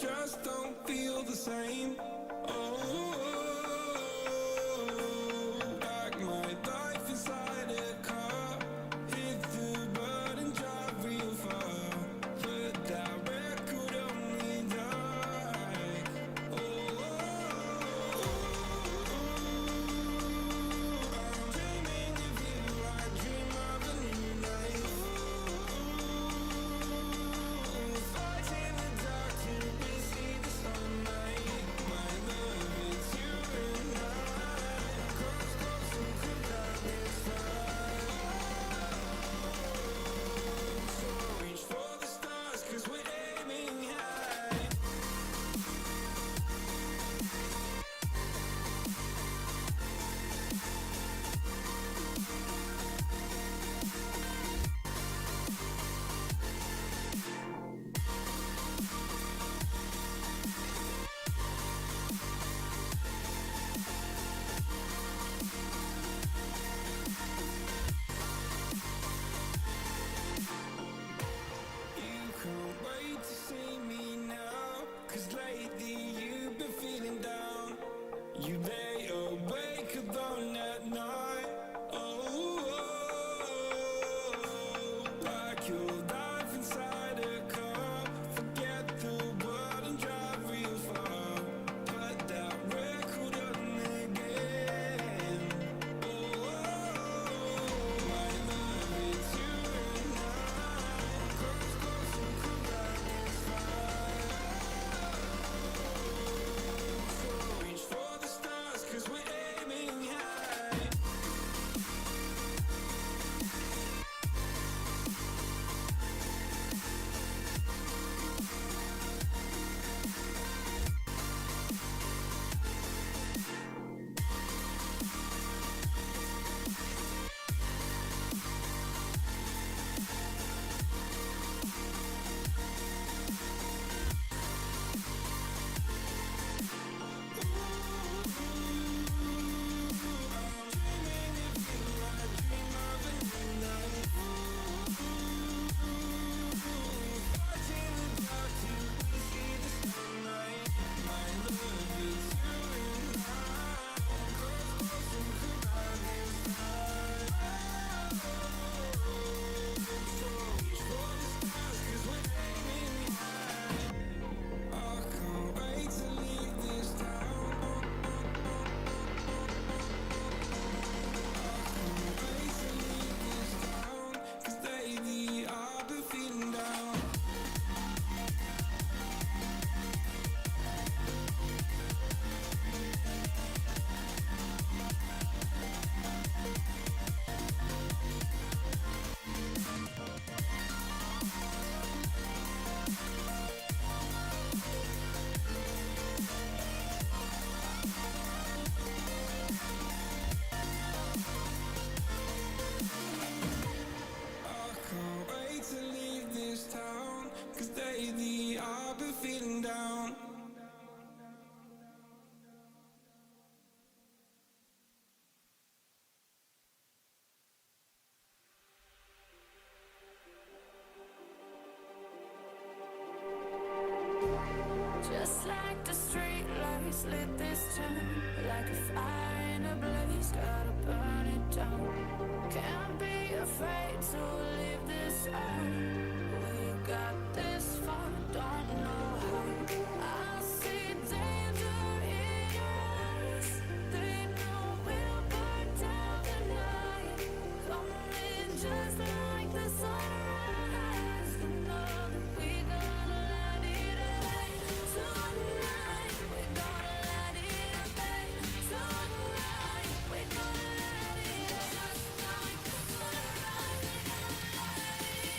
just don't feel the same. Oh, like my life inside a car, hit the button, drive real far, but that record on me like, I'm dreaming of you, I dream of a new life. Fighting the dark till we see the sunlight. My love, it's you and I. Close, close, and could not this far. So reach for the stars, 'cause we're aiming high. You can't wait to see me now, 'cause lately you've been feeling down. You lay awake alone at night. Oh, like your life inside a car. Forget the world and drive real far. Put that record on again. Oh, my love, it's you and I. Close, close, and could not this far. So reach for the stars, 'cause we're aiming high. Can't wait to leave this town, 'cause lately I've been feeling down. Just like the street lights lit this town, like a fire in a blaze, gotta burn it down. Can't be afraid to leave this out. We got this far, don't know how. I see danger in your eyes. They know we'll burn down the night. Coming just like the sunrise. You know that we're gonna let it away. Tonight, we're gonna let it away. Tonight, we're gonna let it just like the sunrise. We're gonna let it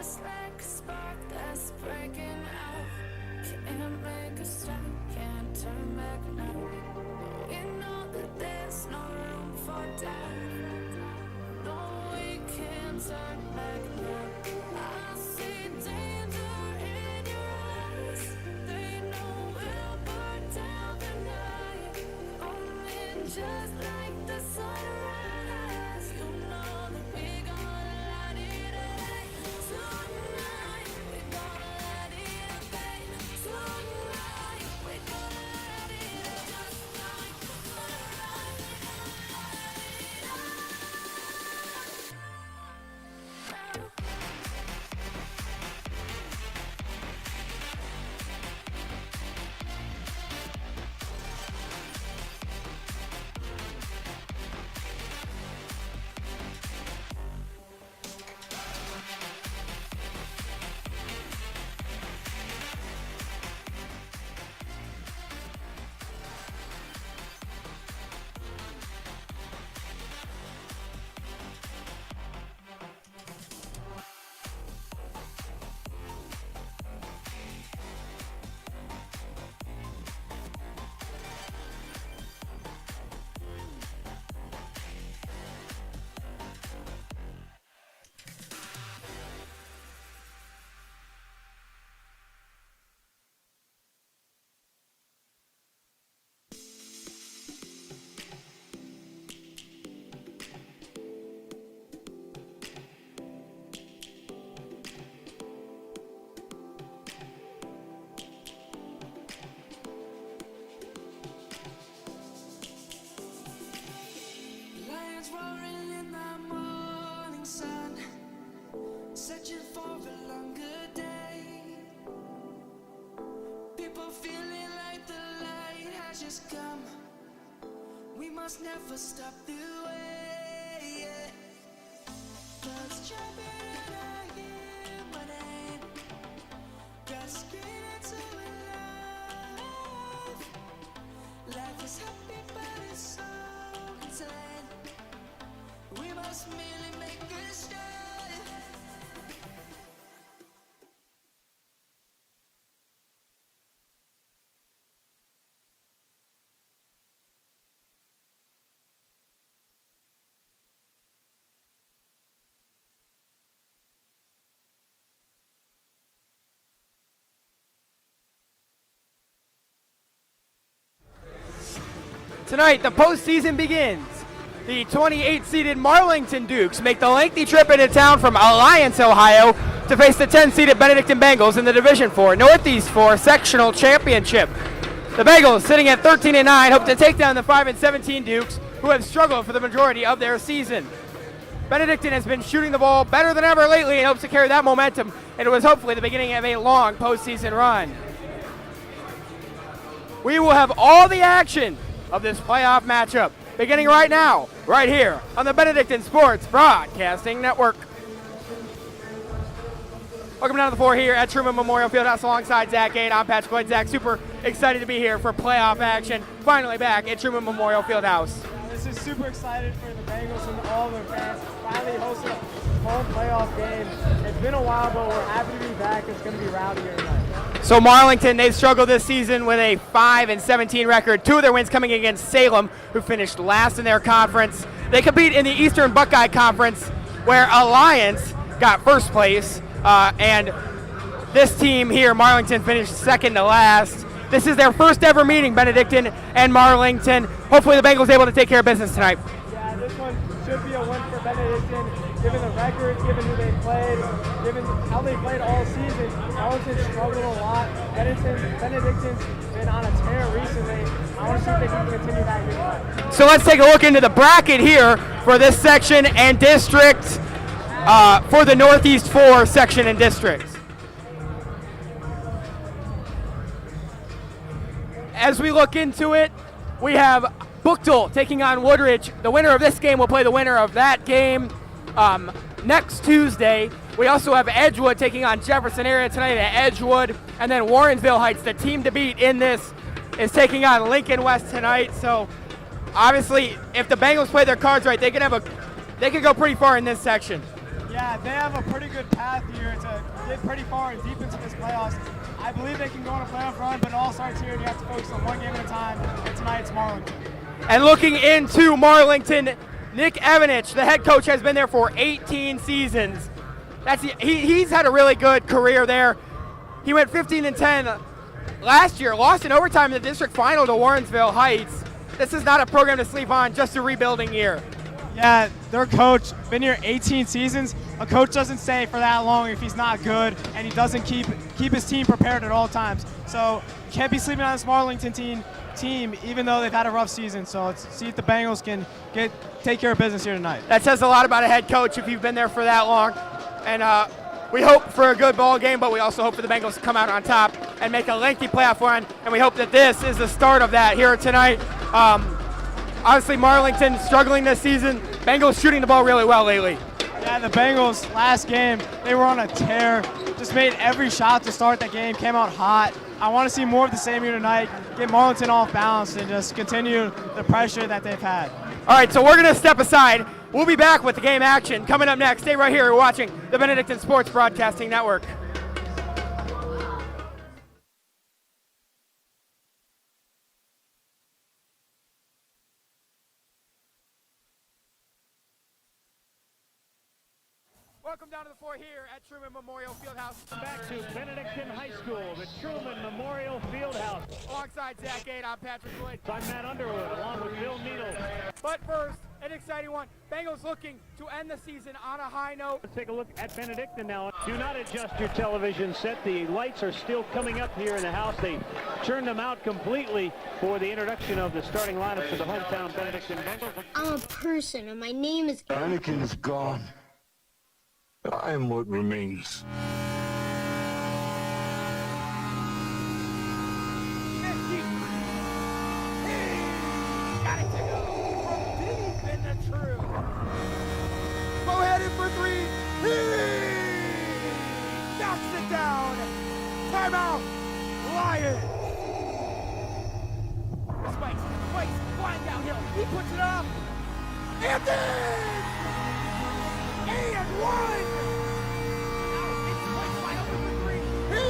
just like a spark that's breaking out. Can't make a stop, can't turn back now. We know that there's no room for doubt. No, we can't turn back now. I see danger in your eyes. They know we'll burn down the night. Only just like the sunrise. You know that we gonna light it up. Tonight, we gonna light it up, babe. Tonight, we gonna light it up. Just like the sunrise, we gonna light it up. Lions roaring in the morning sun, searching for a longer day. People feeling like the light has just come. We must never stop the way. Cause jumping in a human aid, just scream into life. Life is happy but it's so insane. We must merely make a start. Tonight, the postseason begins. The 28-seeded Marlington Dukes make the lengthy trip into town from Alliance, Ohio, to face the 10-seeded Benedictine Bengals in the Division 4 Northeast 4 Sectional Championship. The Bengals, sitting at 13-9, hope to take down the 5-17 Dukes, who have struggled for the majority of their season. Benedictine has been shooting the ball better than ever lately and hopes to carry that momentum, and it was hopefully the beginning of a long postseason run. We will have all the action of this playoff matchup beginning right now, right here on the Benedictine Sports Broadcasting Network. Welcome down to the floor here at Truman Memorial Fieldhouse alongside Zach Gade. I'm Patrick Lloyd. Zach, super excited to be here for playoff action. Finally back at Truman Memorial Fieldhouse. This is super excited for the Bengals and all their fans. Finally hosting a home playoff game. It's been a while, but we're happy to be back. It's going to be rowdy here tonight. So Marlington, they've struggled this season with a 5-17 record. Two of their wins coming against Salem, who finished last in their conference. They compete in the Eastern Buckeye Conference, where Alliance got first place, and this team here, Marlington, finished second to last. This is their first ever meeting, Benedictine and Marlington. Hopefully the Bengals able to take care of business tonight. Yeah, this one should be a win for Benedictine, given the record, given who they played, given how they played all season. Marlington struggled a lot. Benedictine's been on a tear recently. I want to see if they can continue that here tonight. So let's take a look into the bracket here for this section and district for the Northeast 4 section and district. As we look into it, we have Bookdale taking on Woodridge. The winner of this game will play the winner of that game next Tuesday. We also have Edgewood taking on Jefferson area tonight at Edgewood. And then Warrensville Heights, the team to beat in this, is taking on Lincoln West tonight. So obviously, if the Bengals play their cards right, they could go pretty far in this section. Yeah, they have a pretty good path here to get pretty far and deep into this playoffs. I believe they can go on a playoff run, but it all starts here and you have to focus on one game at a time. And tonight it's Marlington. And looking into Marlington, Nick Evanich, the head coach, has been there for 18 seasons. He's had a really good career there. He went 15-10 last year, lost in overtime in the district final to Warrensville Heights. This is not a program to sleep on, just a rebuilding year. Yeah, their coach, been here 18 seasons. A coach doesn't stay for that long if he's not good, and he doesn't keep his team prepared at all times. So you can't be sleeping on this Marlington team, even though they've had a rough season. So let's see if the Bengals can take care of business here tonight. That says a lot about a head coach if you've been there for that long. And we hope for a good ball game, but we also hope for the Bengals to come out on top and make a lengthy playoff run. And we hope that this is the start of that here tonight. Obviously, Marlington struggling this season. Bengals shooting the ball really well lately. Yeah, the Bengals last game, they were on a tear. Just made every shot to start that game, came out hot. I want to see more of the same here tonight, get Marlington off balance, and just continue the pressure that they've had. All right, so we're going to step aside. We'll be back with the game action coming up next. Stay right here. You're watching the Benedictine Sports Broadcasting Network. Welcome down to the floor here at Truman Memorial Fieldhouse. Back to Benedictine High School, the Truman Memorial Fieldhouse. Alongside Zach Gade, I'm Patrick Wood. I'm Matt Underwood, along with Bill Needle. But first, an exciting one. Bengals looking to end the season on a high note. Let's take a look at Benedictine now. Do not adjust your television set. The lights are still coming up here in the house. They turned them out completely for the introduction of the starting lineup for the hometown Benedictine Bengals. I'm a person, and my name is... Anakin's gone. I am what remains. Got it to go from deep in the true. Go ahead in for three. He knocks it down. Timeout. Lions. Spikes flying downhill. He puts it up. And then. And one. Now it's Spikes wide open for three. He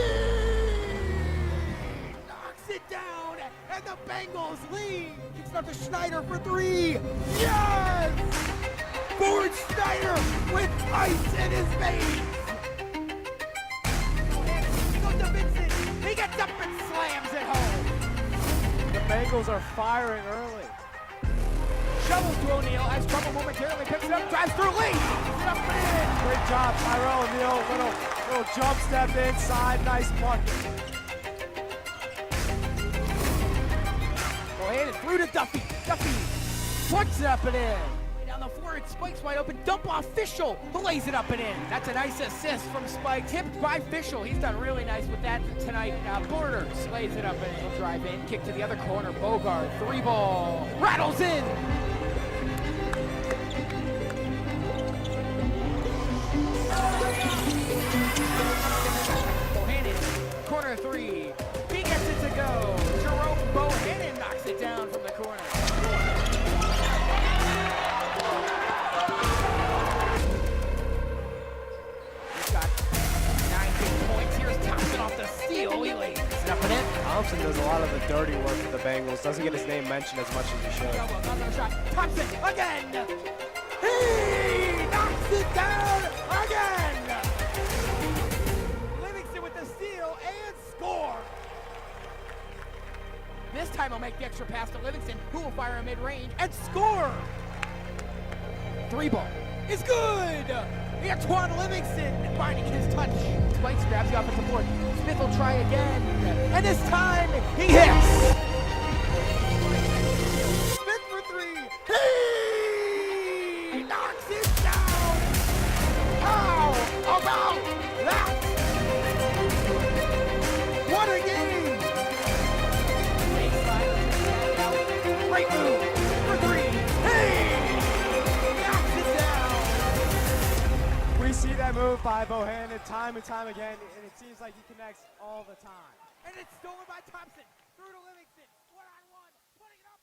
knocks it down. And the Bengals lead. Kicks it up to Schneider for three. Yes! Ford Schneider with ice in his veins. Goes to Vincent. He gets up and slams it home. The Bengals are firing early. Shovels to O'Neal. Has trouble momentarily. Picks it up. Drives through late. Gets it up and in. Great job, Tyrell O'Neal. Little jump step inside. Nice bucket. And through to Duffy. Duffy puts it up and in. Way down the floor, it's Spikes wide open. Dump off Fischel, who lays it up and in. That's a nice assist from Spike. Tipped by Fischel. He's done really nice with that tonight. Borders lays it up and in. Drive in. Kick to the other corner. Bogart. 3-ball. Rattles in. Bohannon. Corner three. He gets it to go. Jerome Bohannon knocks it down from the corner. He's got 9 big points. Here's Thompson off the steal. He lays it up and in. Thompson does a lot of the dirty work for the Bengals. Doesn't get his name mentioned as much as he should. Another shot. Thompson again. He knocks it down again. Livingston with the steal and score. This time he'll make the extra pass to Livingston, who will fire a mid-range and score. 3-ball is good. Antoine Livingston finding his touch. Spikes grabs the offensive board. Smith will try again, and this time he hits. Smith for three. He knocks it down. How about that? What a game! Great move for three. Hey! Knocks it down. We see that move by Bohannon time and time again, and it seems like he connects all the time. And it's stolen by Thompson. Through to Livingston. 1-on-1. Putting it up.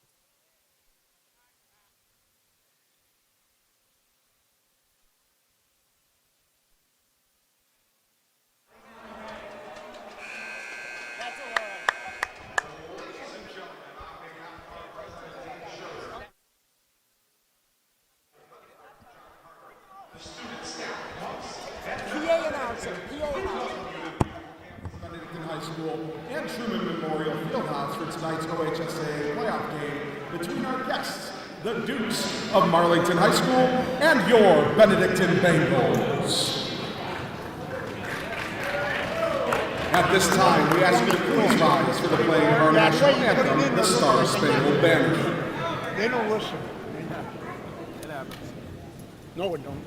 for tonight's OHSAA playoff game between our guests, the Dukes of Marlington High School, and your Benedictine Bengals. At this time, we ask you to please rise for the playing of our national anthem, the Star Spangled Banner. They don't listen. It happens. No, it don't.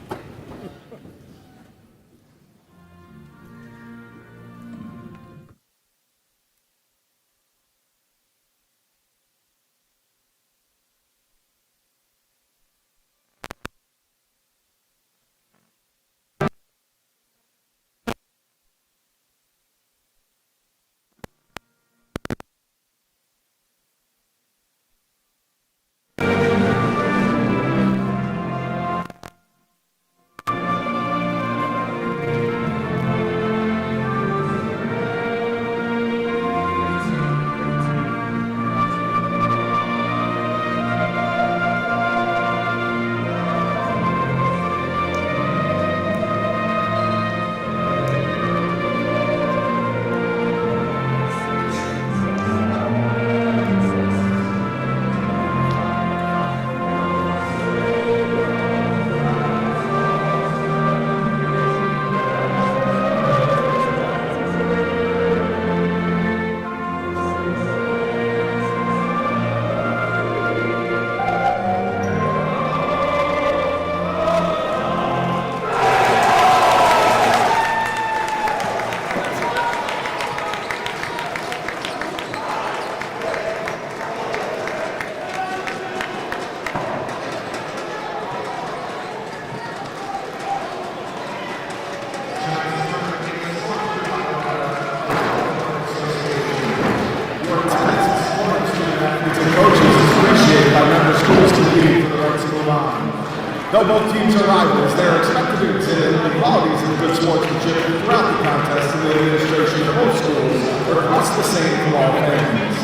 Though both teams are rivals, they are expected to exhibit the qualities of good sportsmanship throughout the contest, and the administration of both schools requests the same from all fans.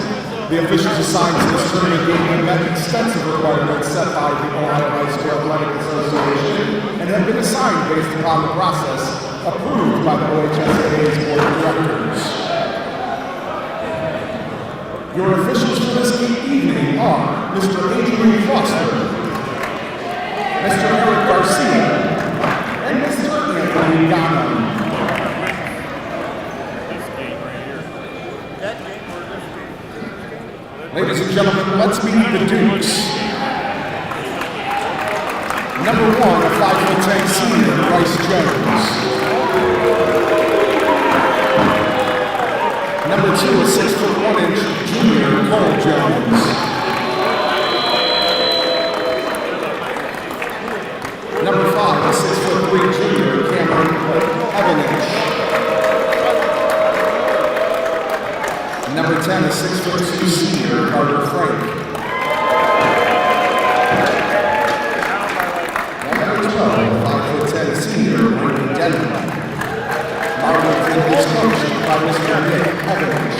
The officials assigned to this tournament game have met extensive requirements set by the Ohio High School Athletic Association and have been assigned based upon the process approved by the OHSAA's Board of Directors. Your officials for this evening are Mr. Adrian Foster, Mr. Eric Garcia, and Mr. Anthony Gano. Ladies and gentlemen, let's meet the Dukes. Number 1, a 5'10" senior, Bryce Jones. Number 2, a 6'1" junior, Cole Jones. Number 5, a 6'3" junior, Cameron Evanich. Number 10, a 6'2" senior, Carter Frank. Number 12, a 5'10" senior, Randy Denver. Marlington is coached by Mr. Nick Evanich.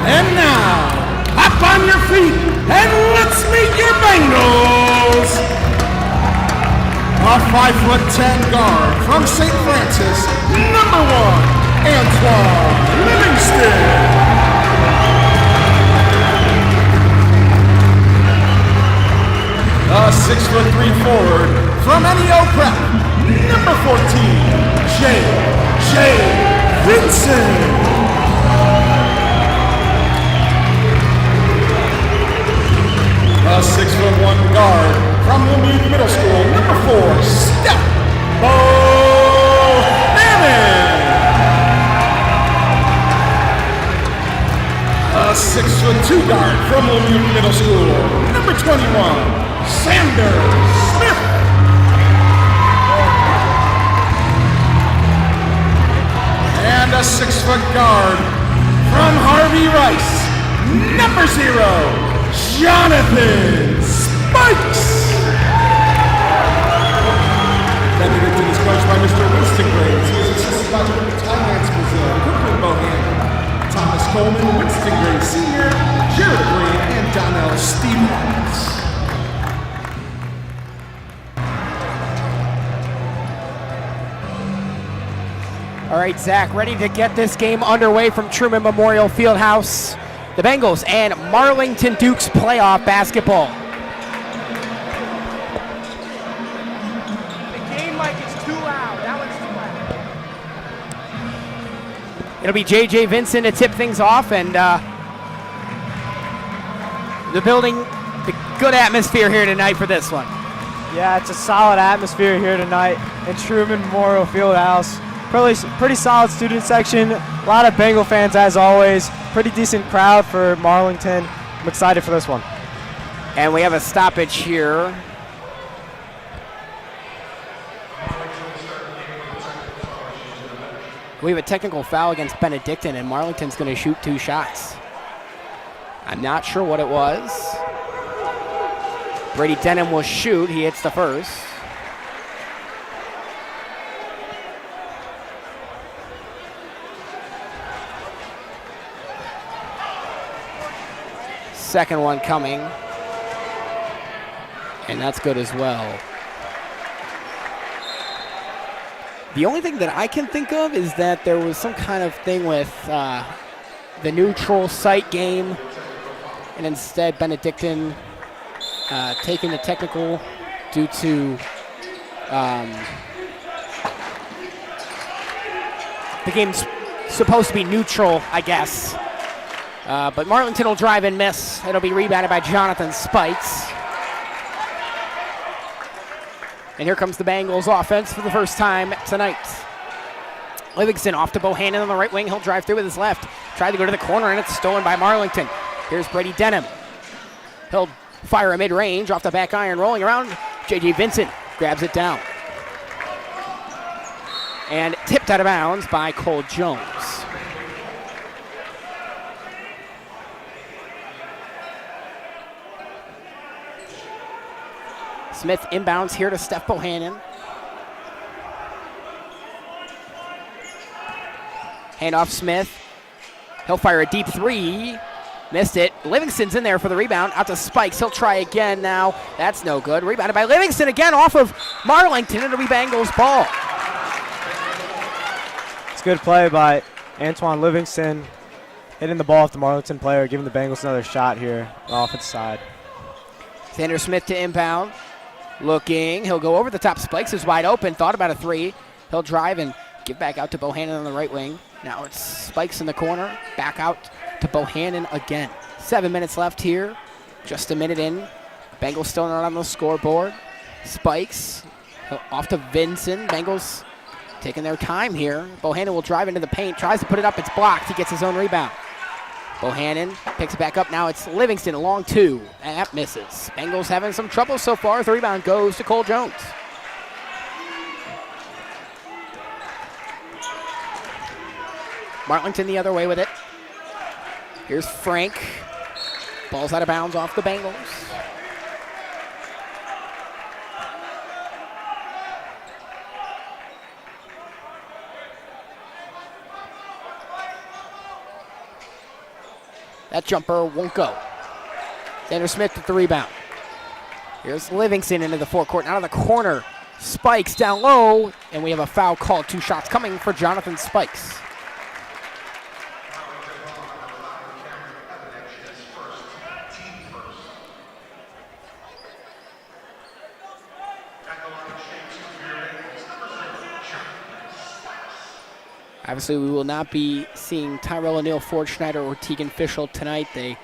And now, hop on your feet and let's meet your Bengals! A 5'10" guard from St. Francis, number 1, Antoine Livingston. A 6'3" forward from NEO Prep, number 14, J.J. Vincent. A 6'1" guard from Wilmede Middle School, number 4, Steph Bohannon. A 6'2" guard from Wilmede Middle School, number 21, Sander Smith. And a 6-foot guard from Harvey Rice, number 0, Jonathan Spikes. Benedictine is coached by Mr. Winston Graves. He is Supervisor Thailand's Brazil, Brooklyn Bohan, Thomas Coleman, Winston Gray Sr., Jared Green, and Donnell Stevens. All right, Zach, ready to get this game underway from Truman Memorial Fieldhouse. The Bengals and Marlington Dukes playoff basketball. The game mic is too loud. That one's too loud. It'll be J.J. Vincent to tip things off, and the building, the good atmosphere here tonight for this one. Yeah, it's a solid atmosphere here tonight in Truman Memorial Fieldhouse. Pretty solid student section. A lot of Bengal fans as always. Pretty decent crowd for Marlington. I'm excited for this one. And we have a stoppage here. We have a technical foul against Benedictine, and Marlington's going to shoot 2 shots. I'm not sure what it was. Brady Denham will shoot. He hits the first. Second one coming, and that's good as well. The only thing that I can think of is that there was some kind of thing with the neutral site game, and instead Benedictine taking the technical due to the game's supposed to be neutral, I guess. But Marlington will drive and miss. It'll be rebounded by Jonathan Spikes. And here comes the Bengals offense for the first time tonight. Livingston off to Bohannon on the right wing. He'll drive through with his left. Tried to go to the corner, and it's stolen by Marlington. Here's Brady Denham. He'll fire a mid-range off the back iron, rolling around. J.J. Vincent grabs it down. And tipped out of bounds by Cole Jones. Smith inbounds here to Steph Bohannon. Handoff Smith. He'll fire a deep 3. Missed it. Livingston's in there for the rebound. Out to Spikes. He'll try again now. That's no good. Rebounded by Livingston again off of Marlington. It'll be Bengals ball. It's a good play by Antoine Livingston. Hitting the ball off the Marlington player, giving the Bengals another shot here on the offensive side. Xander Smith to inbound. Looking, he'll go over the top. Spikes is wide open, thought about a 3. He'll drive and give back out to Bohannon on the right wing. Now it's Spikes in the corner, back out to Bohannon again. 7 minutes left here, just a minute in. Bengals still not on the scoreboard. Spikes off to Vincent. Bengals taking their time here. Bohannon will drive into the paint, tries to put it up, it's blocked. He gets his own rebound. Bohannon picks it back up. Now it's Livingston, a long 2. And that misses. Bengals having some trouble so far. The rebound goes to Cole Jones. Marlington the other way with it. Here's Frank. Ball's out of bounds off the Bengals. That jumper won't go. Xander Smith with the rebound. Here's Livingston into the forecourt. Out of the corner. Spikes down low. And we have a foul called. 2 shots coming for Jonathan Spikes. Obviously, we will not be seeing Tyrell O'Neill, Ford Schneider, or Tegan Fischel tonight. They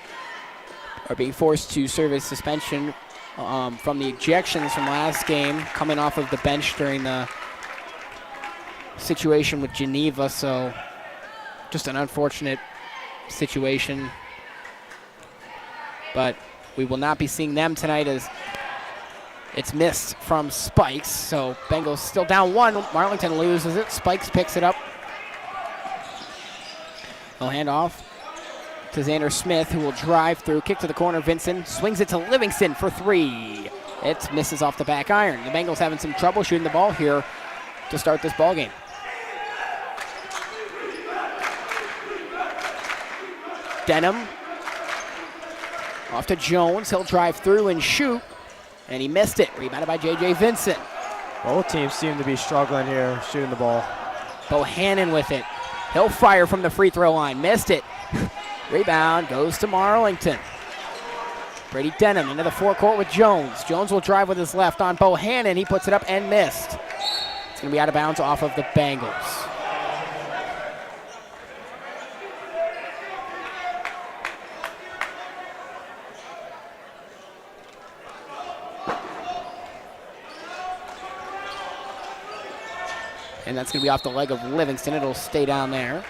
are being forced to serve a suspension from the ejections from last game, coming off of the bench during the situation with Geneva. So just an unfortunate situation. But we will not be seeing them tonight as it's missed from Spikes. So Bengals still down 1. Marlington loses it. Spikes picks it up. He'll hand off to Xander Smith, who will drive through, kick to the corner. Vincent swings it to Livingston for 3. It misses off the back iron. The Bengals having some trouble shooting the ball here to start this ball game. Denham. Off to Jones. He'll drive through and shoot. And he missed it. Rebounded by J.J. Vincent. Both teams seem to be struggling here shooting the ball. Bohannon with it. He'll fire from the free throw line. Missed it. Rebound goes to Marlington. Brady Denham into the forecourt with Jones. Jones will drive with his left on Bohannon. He puts it up and missed. It's going to be out of bounds off of the Bengals. And that's going to be off the leg of Livingston. It'll stay down there.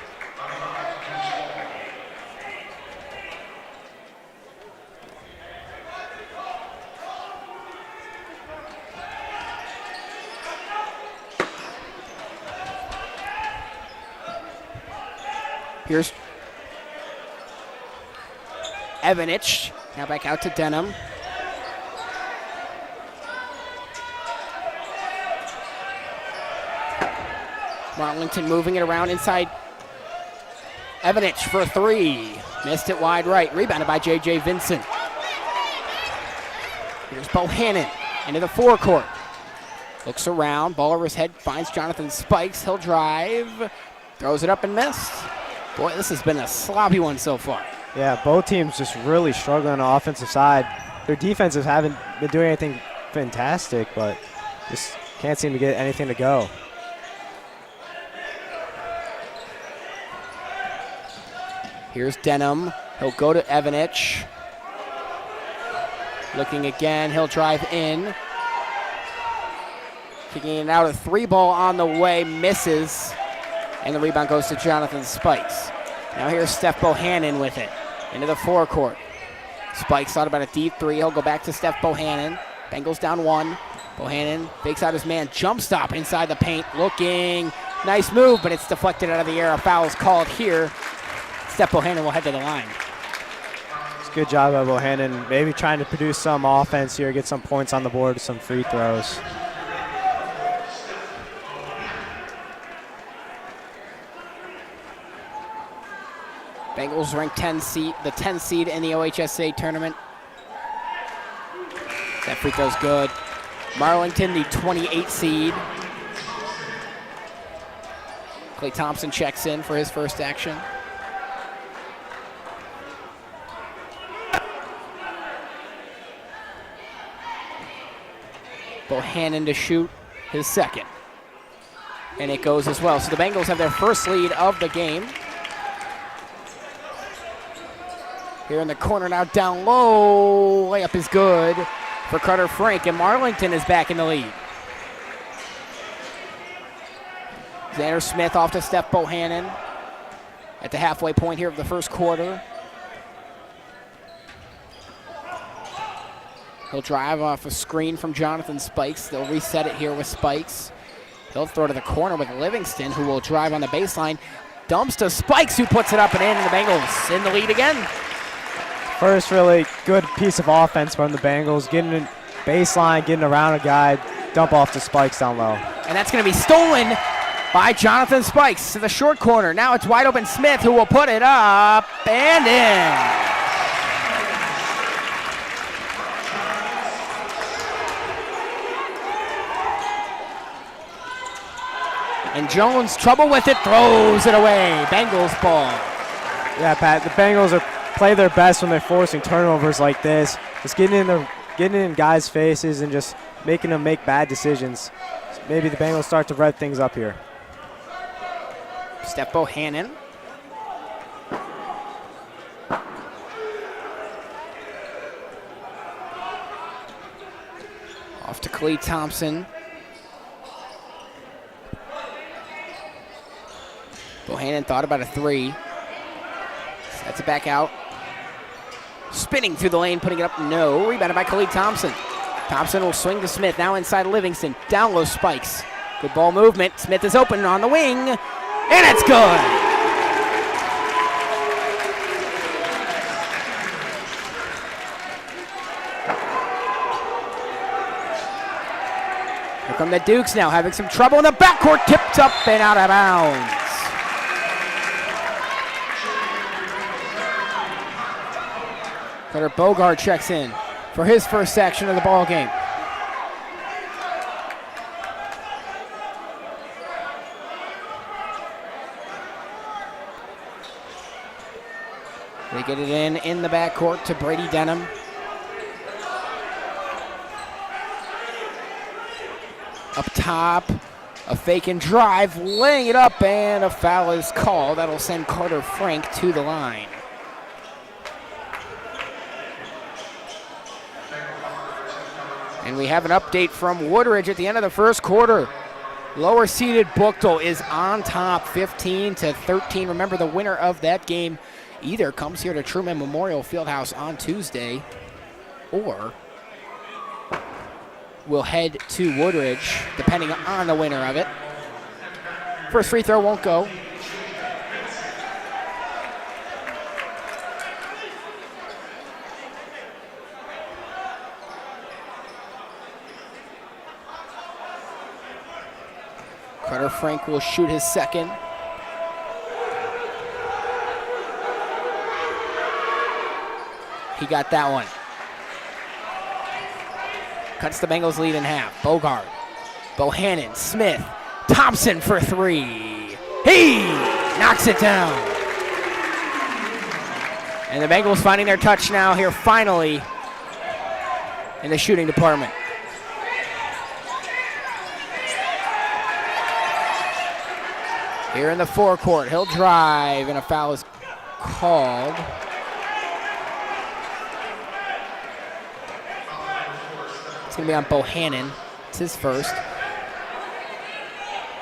Here's Evanich. Now back out to Denham. Marlington moving it around inside. Evanich for three. Missed it wide right. Rebounded by J.J. Vincent. Here's Bohannon into the forecourt. Looks around. Ball over his head. Finds Jonathan Spikes. He'll drive. Throws it up and missed. Boy, this has been a sloppy one so far. Yeah, both teams just really struggling on the offensive side. Their defenses haven't been doing anything fantastic, but just can't seem to get anything to go. Here's Denham. He'll go to Evanich. Looking again. He'll drive in. Kicking it out. A three ball on the way. Misses. And the rebound goes to Jonathan Spikes. Now here's Steph Bohannon with it. Into the forecourt. Spikes thought about a deep three. He'll go back to Steph Bohannon. Bengals down one. Bohannon fakes out his man. Jump stop inside the paint. Looking. Nice move, but it's deflected out of the air. A foul is called here. Steph Bohannon will head to the line. It's a good job by Bohannon. Maybe trying to produce some offense here, get some points on the board, some free throws. Bengals ranked 10 seed, the 10 seed in the OHSAA tournament. That free throw's good. Marlington, the 28 seed. Klay Thompson checks in for his first action. Bohannon to shoot his second. And it goes as well. So the Bengals have their first lead of the game. Here in the corner now, down low. Layup is good for Carter Frank, and Marlington is back in the lead. Xander Smith off to Steph Bohannon at the halfway point here of the first quarter. He'll drive off a screen from Jonathan Spikes. They'll reset it here with Spikes. He'll throw to the corner with Livingston, who will drive on the baseline. Dumps to Spikes, who puts it up and in, and the Bengals in the lead again. First really good piece of offense from the Bengals, getting in baseline, getting around a guy, dump off to Spikes down low. And that's going to be stolen by Jonathan Spikes to the short corner. Now it's wide open Smith, who will put it up and in. And Jones, trouble with it, throws it away. Bengals ball. Yeah, Pat, the Bengals play their best when they're forcing turnovers like this. Just getting in guys' faces and just making them make bad decisions. Maybe the Bengals start to rev things up here. Steph Bohannon. Off to Klay Thompson. Bohannon thought about a three. Sets it back out. Spinning through the lane, putting it up, no. Rebounded by Klay Thompson. Thompson will swing to Smith, now inside Livingston. Down low Spikes. Good ball movement. Smith is open on the wing, and it's good. Here come the Dukes now, having some trouble in the backcourt. Tipped up and out of bounds. Cutter Bogard checks in for his first section of the ball game. They get it in the backcourt to Brady Denham. Up top, a fake and drive, laying it up, and a foul is called. That'll send Carter Frank to the line. And we have an update from Woodridge at the end of the first quarter. Lower seeded Bookdale is on top 15-13. Remember, the winner of that game either comes here to Truman Memorial Fieldhouse on Tuesday or will head to Woodridge, depending on the winner of it. First free throw won't go. Carter Frank will shoot his second. He got that one. Cuts the Bengals lead in half. Bogard, Bohannon, Smith, Thompson for three. He knocks it down. And the Bengals finding their touch now here finally in the shooting department. Here in the forecourt, he'll drive and a foul is called. It's going to be on Bohannon. It's his first.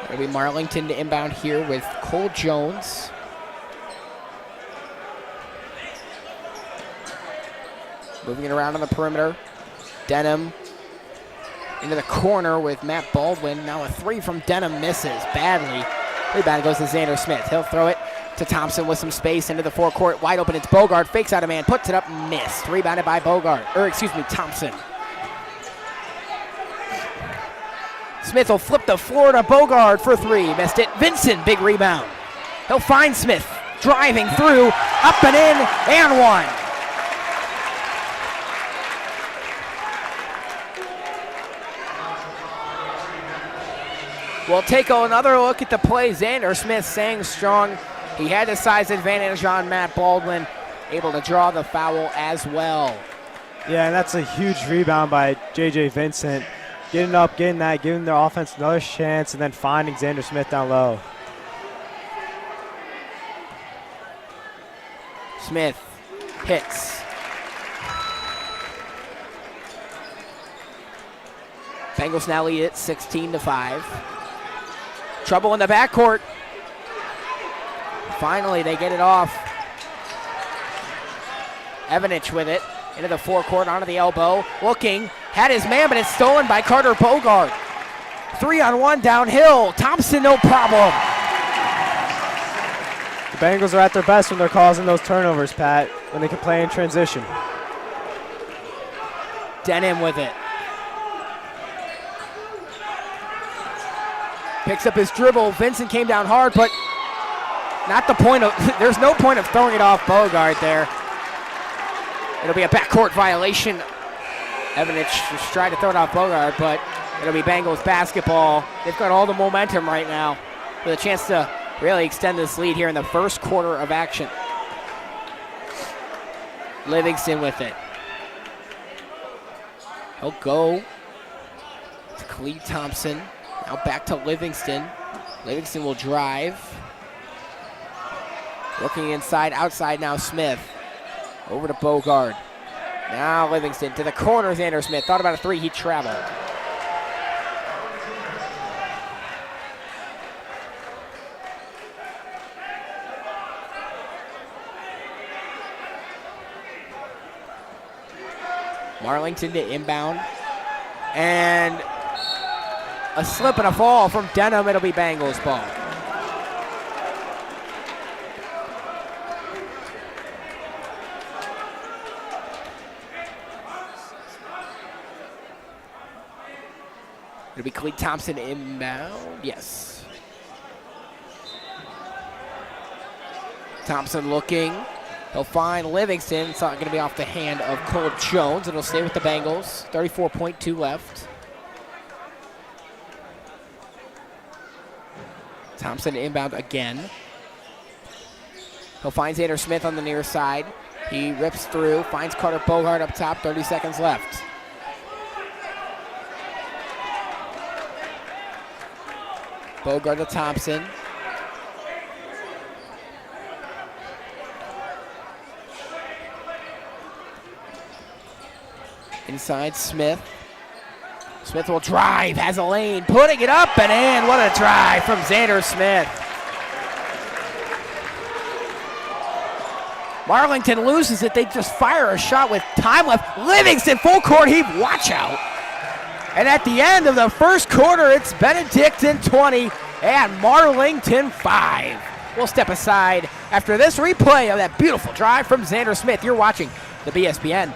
It'll be Marlington to inbound here with Cole Jones. Moving it around on the perimeter. Denham into the corner with Matt Baldwin. Now a three from Denham misses badly. Rebound goes to Xander Smith. He'll throw it to Thompson with some space into the forecourt. Wide open, it's Bogard. Fakes out a man, puts it up, missed. Rebounded by Thompson. Smith will flip the floor to Bogard for three. Missed it. Vincent, big rebound. He'll find Smith. Driving through, up and in, and one. We'll take another look at the play. Xander Smith staying strong. He had the size advantage on Matt Baldwin, able to draw the foul as well. Yeah, and that's a huge rebound by J.J. Vincent. Getting up, getting that, giving their offense another chance, and then finding Xander Smith down low. Smith hits. Bengals now lead it 16-5. Trouble in the backcourt. Finally, they get it off. Evanich with it. Into the forecourt, onto the elbow. Looking, had his man, but it's stolen by Carter Bogard. 3-on-1 downhill. Thompson, no problem. The Bengals are at their best when they're causing those turnovers, Pat, when they can play in transition. Denham with it. Picks up his dribble. Vincent came down hard, but not the point of, there's no point of throwing it off Bogard there. It'll be a backcourt violation. Evanich just tried to throw it off Bogard, but it'll be Bengals basketball. They've got all the momentum right now with a chance to really extend this lead here in the first quarter of action. Livingston with it. He'll go to Khalid Thompson. Now back to Livingston. Livingston will drive. Looking inside, outside now Smith. Over to Bogard. Now Livingston to the corner, Xander Smith. Thought about a three, he traveled. Marlington to inbound. And a slip and a fall from Denham. It'll be Bengals ball. It'll be Khalid Thompson inbound. Yes. Thompson looking. He'll find Livingston. It's not going to be off the hand of Cole Jones. It'll stay with the Bengals. 34.2 left. Thompson inbound again. He'll find Xander Smith on the near side. He rips through, finds Carter Bogart up top, 30 seconds left. Bogart to Thompson. Inside Smith. Smith will drive, has a lane, putting it up and in. What a drive from Xander Smith. Marlington loses it. They just fire a shot with time left. Livingston, full court heave, watch out. And at the end of the first quarter, it's Benedictine 20 and Marlington 5. We'll step aside after this replay of that beautiful drive from Xander Smith. You're watching the BSBN.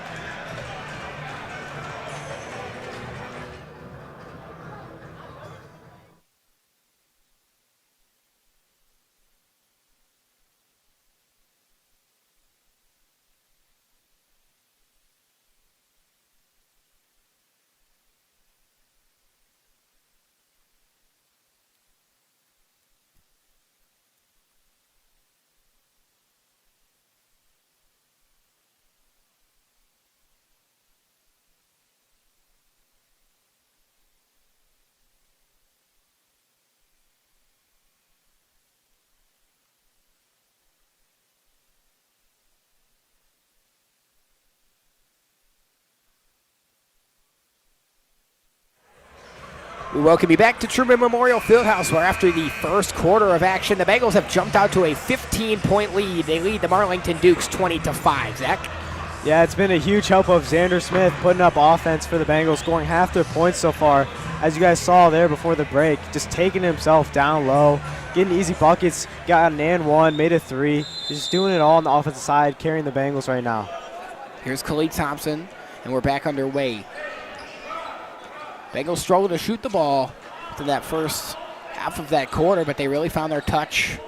We welcome you back to Truman Memorial Fieldhouse, where after the first quarter of action, the Bengals have jumped out to a 15-point lead. They lead the Marlington Dukes 20-5. Zach? Yeah, it's been a huge help of Xander Smith putting up offense for the Bengals, scoring half their points so far. As you guys saw there before the break, just taking himself down low, getting easy buckets, got an and one, made a three. He's just doing it all on the offensive side, carrying the Bengals right now. Here's Khalid Thompson, and we're back underway. Bengals struggle to shoot the ball to that first half of that quarter, but they really found their touch.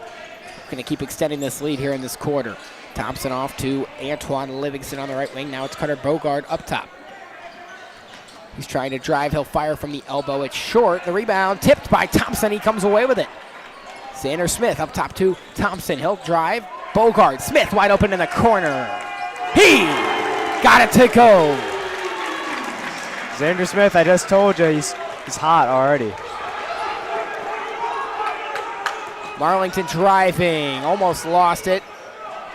Going to keep extending this lead here in this quarter. Thompson off to Antoine Livingston on the right wing. Now it's Carter Bogart up top. He's trying to drive. He'll fire from the elbow. It's short. The rebound tipped by Thompson. He comes away with it. Xander Smith up top to Thompson. He'll drive. Bogart. Smith wide open in the corner. He got it to go. Xander Smith, I just told you, he's hot already. Marlington driving, almost lost it.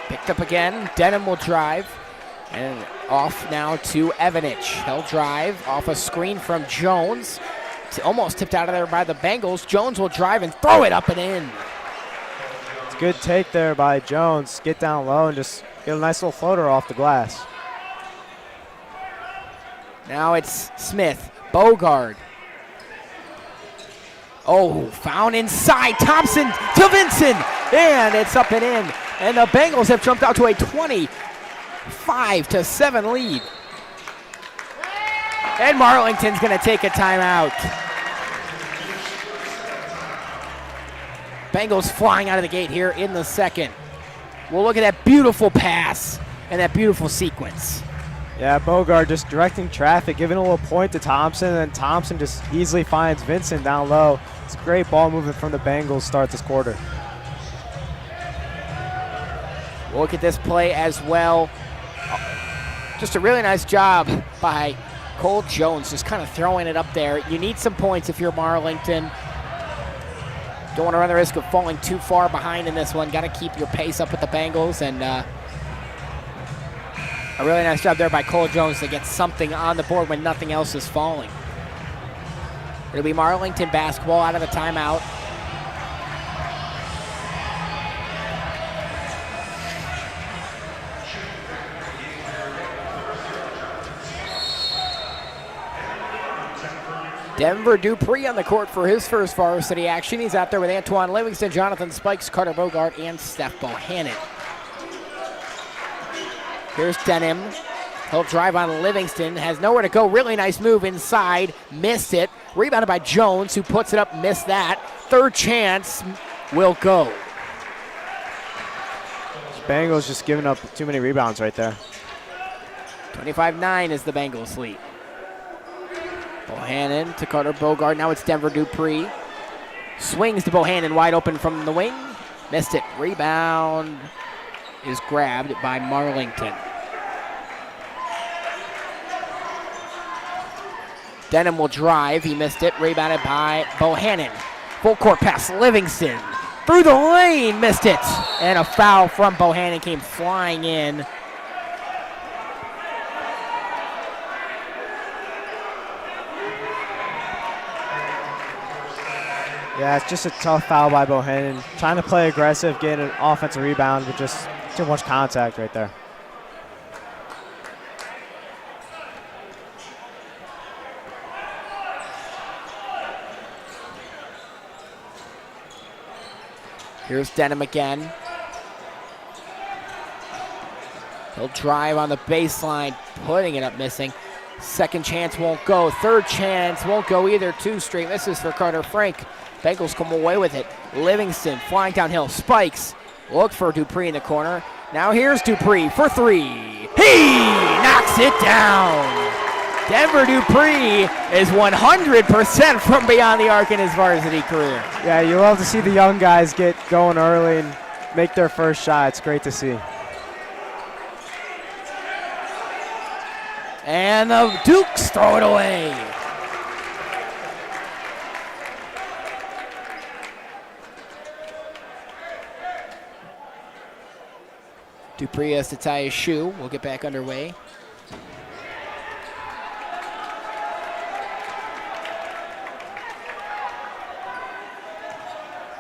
Picked up again. Denham will drive. And off now to Evanich. He'll drive off a screen from Jones. Almost tipped out of there by the Bengals. Jones will drive and throw it up and in. It's a good take there by Jones. Get down low and just get a nice little floater off the glass. Now it's Smith. Bogard. Oh, found inside. Thompson to Vincent. And it's up and in. And the Bengals have jumped out to a 25-7 lead. And Marlington's going to take a timeout. Bengals flying out of the gate here in the second. We'll look at that beautiful pass and that beautiful sequence. Yeah, Bogart just directing traffic, giving a little point to Thompson, and then Thompson just easily finds Vincent down low. It's a great ball movement from the Bengals start this quarter. We'll look at this play as well. Just a really nice job by Cole Jones, just kind of throwing it up there. You need some points if you're Marlington. Don't want to run the risk of falling too far behind in this one. Got to keep your pace up with the Bengals, and a really nice job there by Cole Jones to get something on the board when nothing else is falling. It'll be Marlington basketball out of the timeout. Denver Dupree on the court for his first varsity action. He's out there with Antoine Livingston, Jonathan Spikes, Carter Bogart, and Steph Bohannon. Here's Denham. He'll drive on Livingston. Has nowhere to go. Really nice move inside. Missed it. Rebounded by Jones, who puts it up. Missed that. Third chance will go. Bengals just giving up too many rebounds right there. 25-9 is the Bengals lead. Bohannon to Carter Bogart. Now it's Denver Dupree. Swings to Bohannon, wide open from the wing. Missed it. Rebound is grabbed by Marlington. Denham will drive. He missed it. Rebounded by Bohannon. Full court pass. Livingston through the lane. Missed it. And a foul from Bohannon came flying in. Yeah, it's just a tough foul by Bohannon. Trying to play aggressive, getting an offensive rebound, but just too much contact right there. Here's Denham again. He'll drive on the baseline, putting it up, missing. Second chance won't go. Third chance won't go either. 2 straight misses for Carter Frank. Bengals come away with it. Livingston flying downhill. Spikes. Look for Dupree in the corner. Now here's Dupree for 3. He knocks it down. Denver Dupree is 100% from beyond the arc in his varsity career. Yeah, you love to see the young guys get going early and make their first shot. It's great to see. And the Dukes throw it away. Dupree has to tie his shoe. We'll get back underway.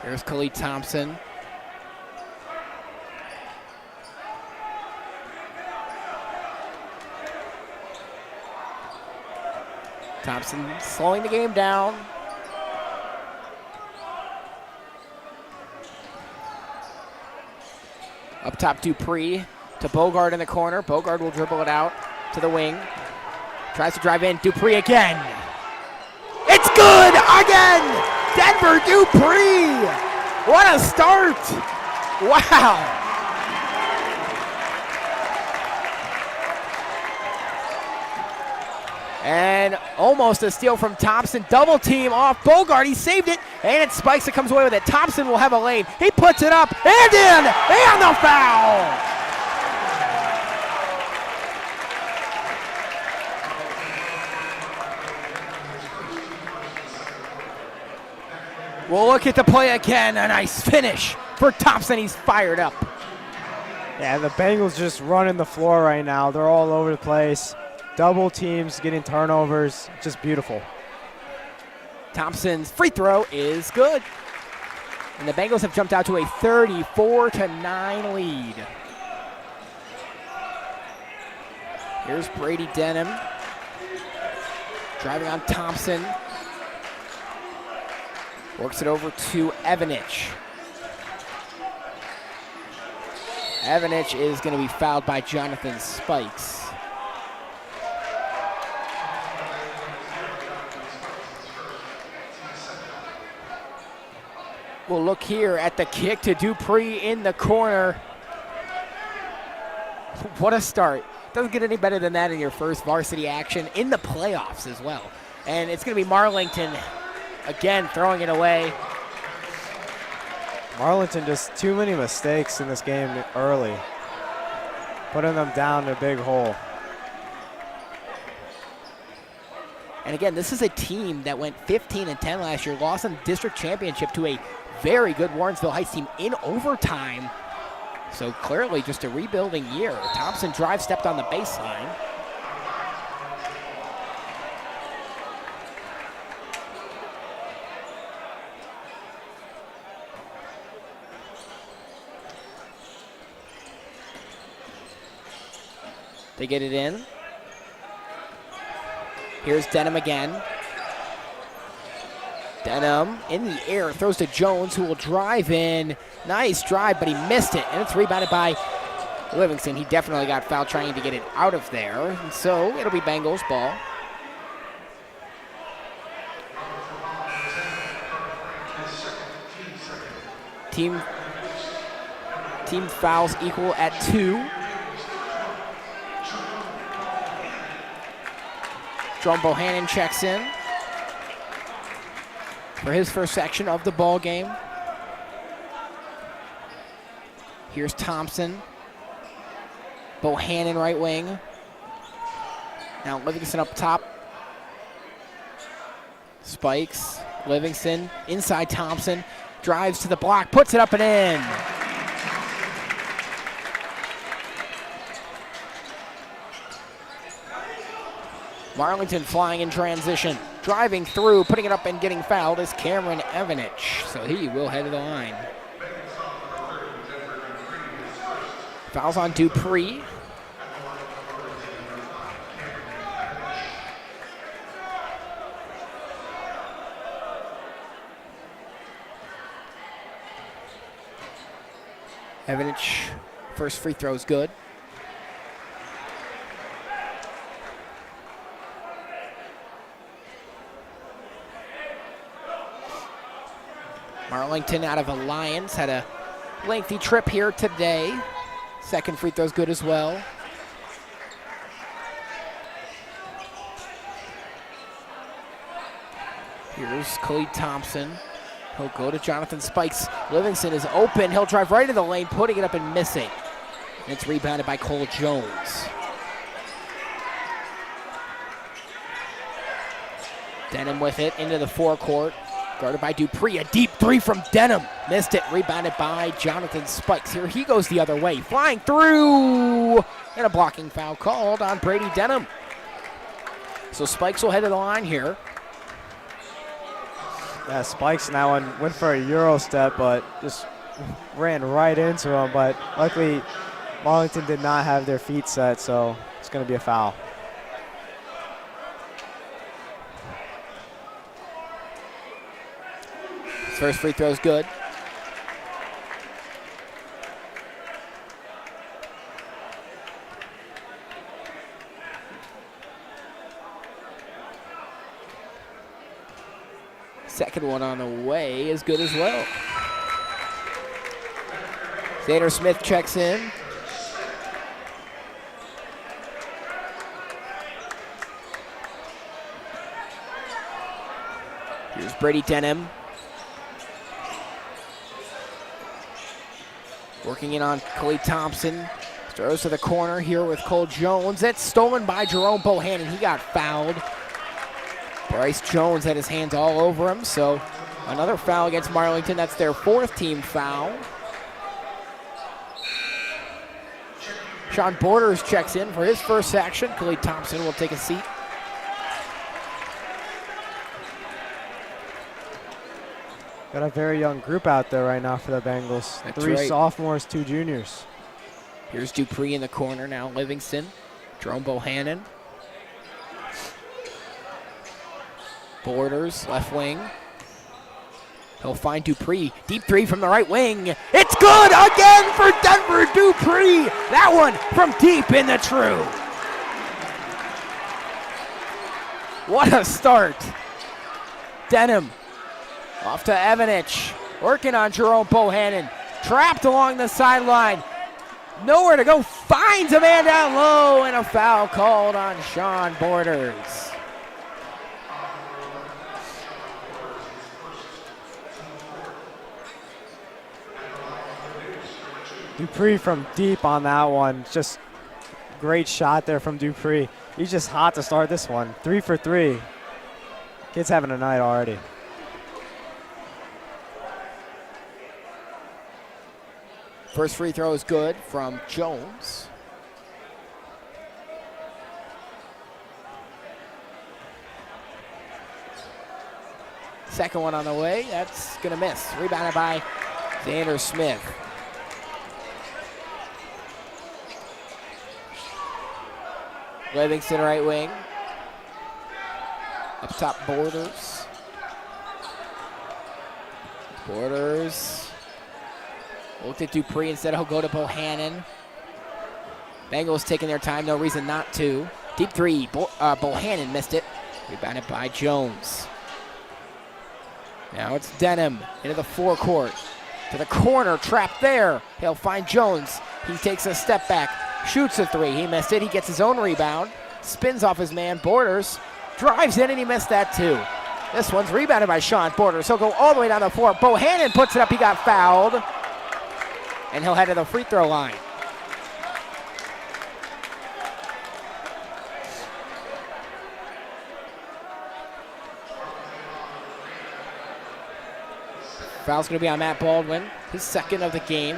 Here's Khalid Thompson. Thompson slowing the game down. Up top, Dupree to Bogart in the corner. Bogart will dribble it out to the wing. Tries to drive in. Dupree again. It's good again! Denver Dupree! What a start! Wow! And almost a steal from Thompson. Double team off Bogart. He saved it. And it's Spikes that comes away with it. Thompson will have a lane. He puts it up and in. And the foul. We'll look at the play again. A nice finish for Thompson. He's fired up. Yeah, the Bengals just running the floor right now. They're all over the place. Double teams, getting turnovers, just beautiful. Thompson's free throw is good. And the Bengals have jumped out to a 34-9 lead. Here's Brady Denham. Driving on Thompson. Works it over to Evanich. Evanich is going to be fouled by Jonathan Spikes. We'll look here at the kick to Dupree in the corner. What a start. Doesn't get any better than that in your first varsity action in the playoffs as well. And it's going to be Marlington again throwing it away. Marlington just too many mistakes in this game early, putting them down in a big hole. And again, this is a team that went 15-10 last year, lost in the district championship to a very good Warrensville Heights team in overtime. So clearly just a rebuilding year. Thompson drive stepped on the baseline. They get it in. Here's Denham again. Denham in the air, throws to Jones, who will drive in. Nice drive, but he missed it, and it's rebounded by Livingston. He definitely got fouled trying to get it out of there, and so it'll be Bengals ball. Team fouls equal at 2. Jerome Bohannon checks in for his first section of the ball game. Here's Thompson. Bohannon right wing. Now Livingston up top. Spikes. Livingston inside Thompson. Drives to the block. Puts it up and in. Marlington flying in transition. Driving through. Putting it up and getting fouled is Cameron Evanich. So he will head to the line. Fouls on Dupree. Evanich, first free throw is good. Marlington out of Alliance had a lengthy trip here today. Second free throw's good as well. Here's Khalid Thompson. He'll go to Jonathan Spikes. Livingston is open. He'll drive right into the lane, putting it up and missing. And it's rebounded by Cole Jones. Denham with it into the forecourt. Guarded by Dupree. A deep three from Denham. Missed it. Rebounded by Jonathan Spikes. Here he goes the other way. Flying through. And a blocking foul called on Brady Denham. So Spikes will head to the line here. Yeah, Spikes in that one went for a Euro step, but just ran right into him. But luckily, Marlington did not have their feet set, so it's going to be a foul. His first free throw is good. Second one on the way is good as well. Xander Smith checks in. Here's Brady Denham. Working in on Khalid Thompson. Throws to the corner here with Cole Jones. It's stolen by Jerome Bohannon. He got fouled. Bryce Jones had his hands all over him, so another foul against Marlington. That's their fourth team foul. Sean Borders checks in for his first action. Khalid Thompson will take a seat. Got a very young group out there right now for the Bengals. That's 3 right. sophomores, 2 juniors. Here's Dupree in the corner now. Livingston. Jerome Bohannon. Borders, left wing. He'll find Dupree. Deep three from the right wing. It's good again for Denver Dupree. That one from deep in the true. What a start. Denham off to Evanich. Working on Jerome Bohannon. Trapped along the sideline. Nowhere to go. Finds a man down low, and a foul called on Sean Borders. Dupree from deep on that one. Just great shot there from Dupree. He's just hot to start this one. 3 for 3. Kid's having a night already. First free throw is good from Jones. Second one on the way. That's going to miss. Rebounded by Xander Smith. Livingston right wing. Up top, Borders. Borders. Looked at Dupree. Instead, he'll go to Bohannon. Bengals taking their time. No reason not to. Deep three. Bohannon missed it. Rebounded by Jones. Now it's Denham into the forecourt. to the corner, trapped there. He'll find Jones. He takes a step back, shoots a three. He missed it. He gets his own rebound, spins off his man, Borders, drives in, and he missed that too. This one's rebounded by Sean Borders. He'll go all the way down the floor. Bohannon puts it up. He got fouled, and he'll head to the free throw line. Foul's going to be on Matt Baldwin, his second of the game.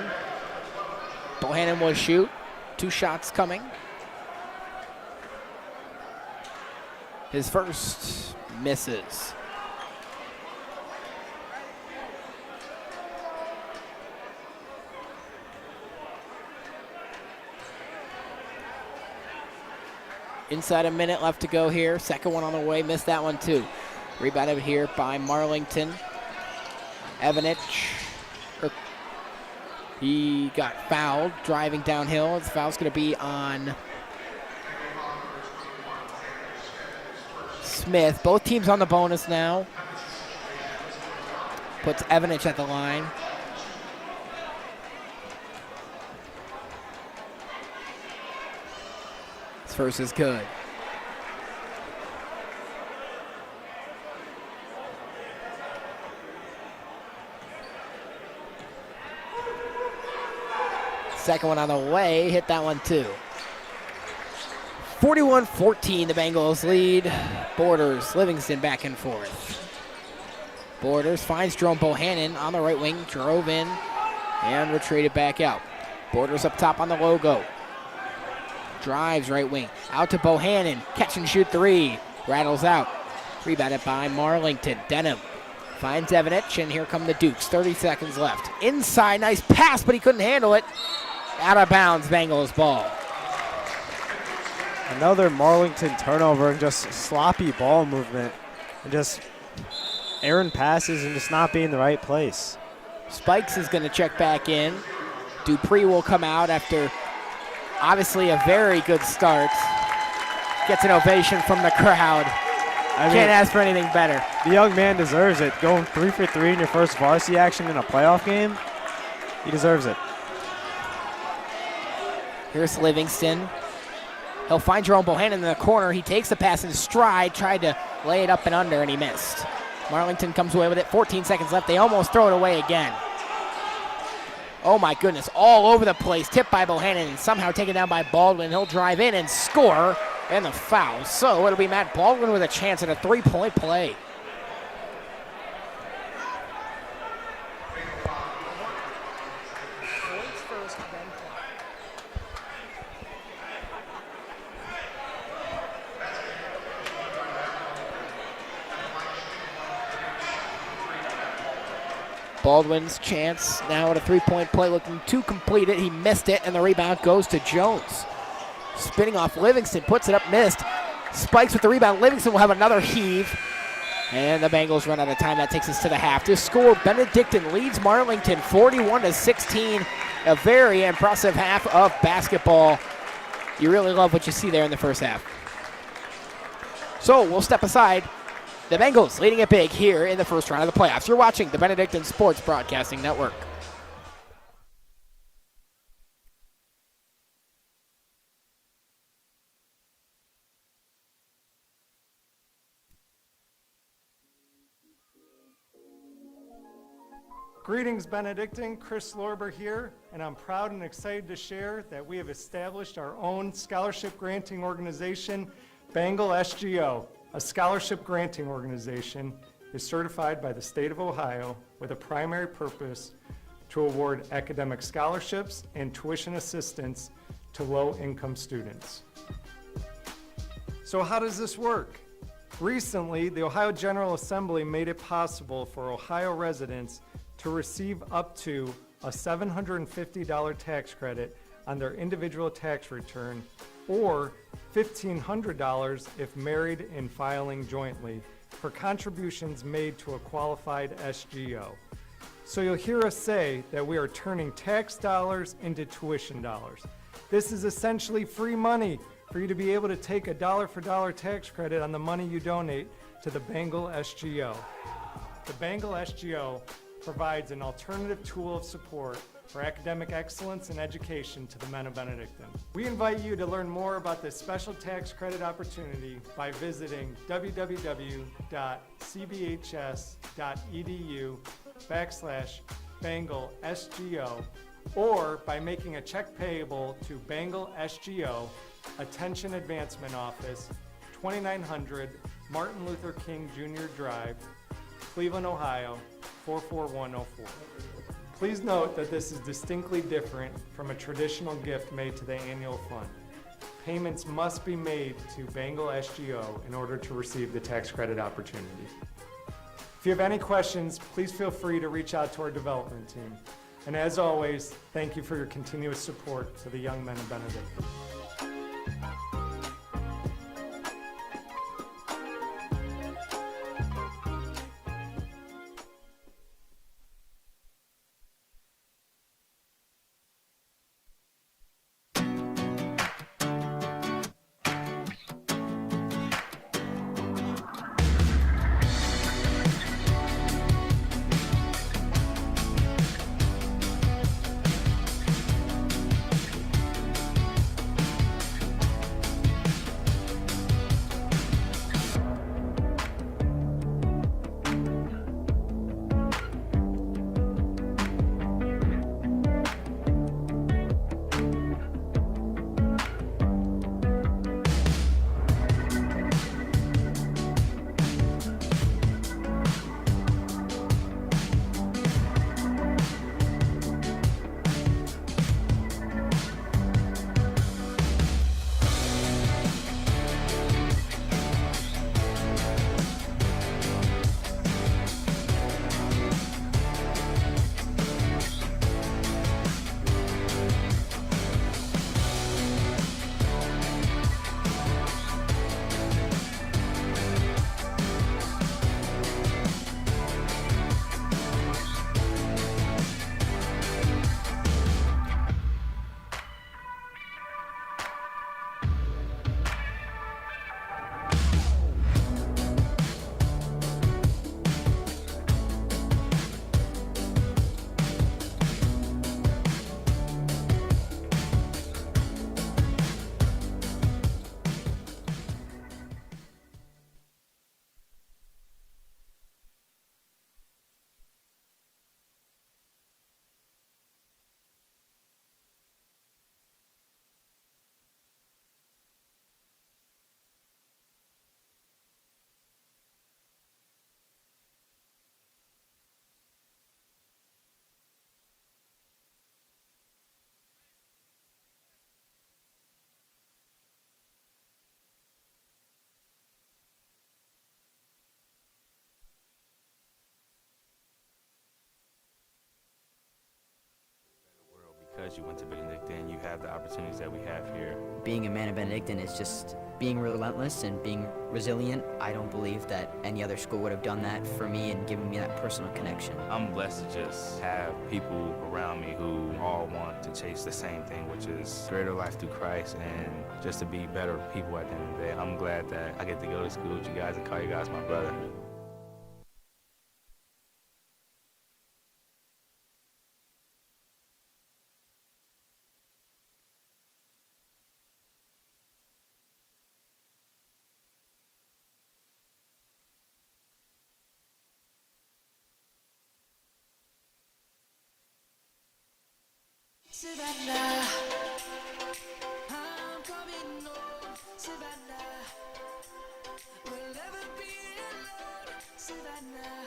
Bohannon will shoot. 2 shots coming. His first misses. Inside a minute left to go here. Second one on the way. Missed that one too. Rebounded here by Marlington. Evanich, he got fouled driving downhill. The foul's going to be on Smith. Both teams on the bonus now. Puts Evanich at the line. His first is good. Second one on the way, hit that one too. 41-14, the Bengals lead. Borders, Livingston back and forth. Borders finds Jerome Bohannon on the right wing, drove in and retreated back out. Borders up top on the logo. Drives right wing, out to Bohannon, catch and shoot three. Rattles out, rebounded by Marlington. Denham finds Evanich, and here come the Dukes. 30 seconds left. Inside, nice pass, but he couldn't handle it. Out of bounds, Bengals ball. Another Marlington turnover and just sloppy ball movement. And just errant passes and just not being in the right place. Spikes is going to check back in. Dupree will come out after obviously a very good start. Gets an ovation from the crowd. Can't ask for anything better. The young man deserves it. Going 3 for 3 in your first varsity action in a playoff game, he deserves it. Here's Livingston. He'll find Jerome Bohannon in the corner. He takes the pass in stride, tried to lay it up and under, and he missed. Marlington comes away with it. 14 seconds left. They almost throw it away again. Oh my goodness, all over the place. Tipped by Bohannon and somehow taken down by Baldwin. He'll drive in and score, and the foul. So it'll be Matt Baldwin with a chance at a 3-point play. Baldwin's chance now at a 3-point play, looking to complete it. He missed it, and the rebound goes to Jones. Spinning off Livingston, puts it up, missed. Spikes with the rebound. Livingston will have another heave, and the Bengals run out of time. That takes us to the half. This score, Benedictine leads Marlington 41-16. A very impressive half of basketball. You really love what you see there in the first half. So we'll step aside. The Bengals leading it big here in the first round of the playoffs. You're watching the Benedictine Sports Broadcasting Network. Greetings, Benedictine. Chris Lorber here, and I'm proud and excited to share that we have established our own scholarship granting organization, Bengal SGO. A scholarship granting organization is certified by the state of Ohio with a primary purpose to award academic scholarships and tuition assistance to low-income students. So how does this work? Recently, the Ohio General Assembly made it possible for Ohio residents to receive up to a $750 tax credit on their individual tax return, or $1,500 if married and filing jointly, for contributions made to a qualified SGO. So you'll hear us say that we are turning tax dollars into tuition dollars. This is essentially free money for you to be able to take a dollar-for-dollar tax credit on the money you donate to the Bengal SGO. The Bengal SGO provides an alternative tool of support for academic excellence and education to the men of Benedictine. We invite you to learn more about this special tax credit opportunity by visiting www.cbhs.edu/BengalSGO or by making a check payable to Bengal SGO, Attention Advancement Office, 2900 Martin Luther King Jr. Drive, Cleveland, Ohio, 44104. Please note that this is distinctly different from a traditional gift made to the annual fund. Payments must be made to Bengal SGO in order to receive the tax credit opportunity. If you have any questions, please feel free to reach out to our development team. And as always, thank you for your continuous support to the young men of Benedictine. Because you went to Benedictine, you have the opportunities that we have here. Being a man of Benedictine is just being relentless and being resilient. I don't believe that any other school would have done that for me and given me that personal connection. I'm blessed to just have people around me who all want to chase the same thing, which is greater life through Christ and just to be better people at the end of the day. I'm glad that I get to go to school with you guys and call you guys my brother. Savannah, I'm coming home, Savannah, we'll never be alone, Savannah,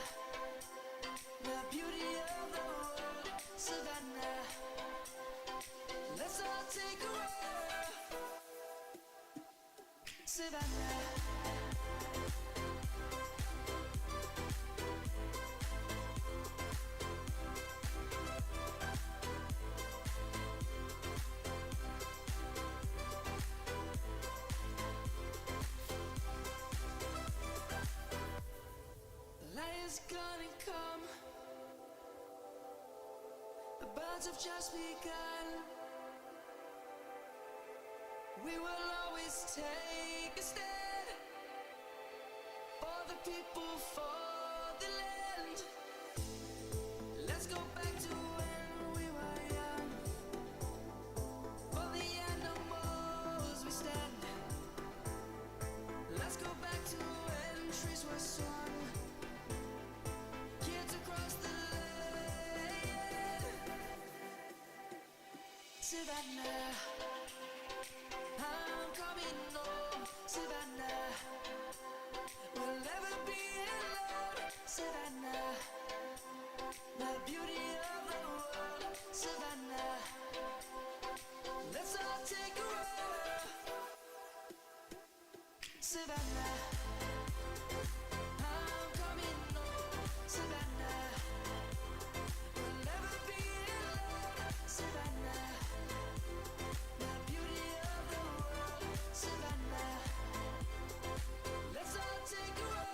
the beauty of the world, Savannah, let's all take a walk, Savannah. Gonna come. The birds have just begun. We will always take a stand for the people, for the land. Let's go back to when we were young. For the animals we stand. Let's go back to when trees were swung. Kids across the lane. Savannah, I'm coming home. Savannah, we'll never be alone. Savannah, the beauty of the world. Savannah, let's all take a ride. Savannah, I'm coming home. Savannah, we'll never be alone. Savannah, the beauty of the world. Savannah, let's all take a ride.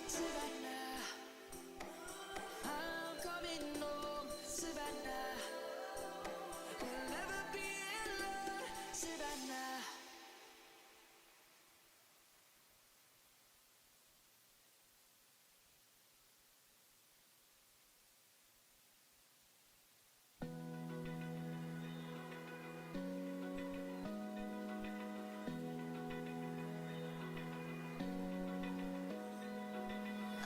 Savannah, I'm coming home. Savannah, we'll never be alone. Savannah.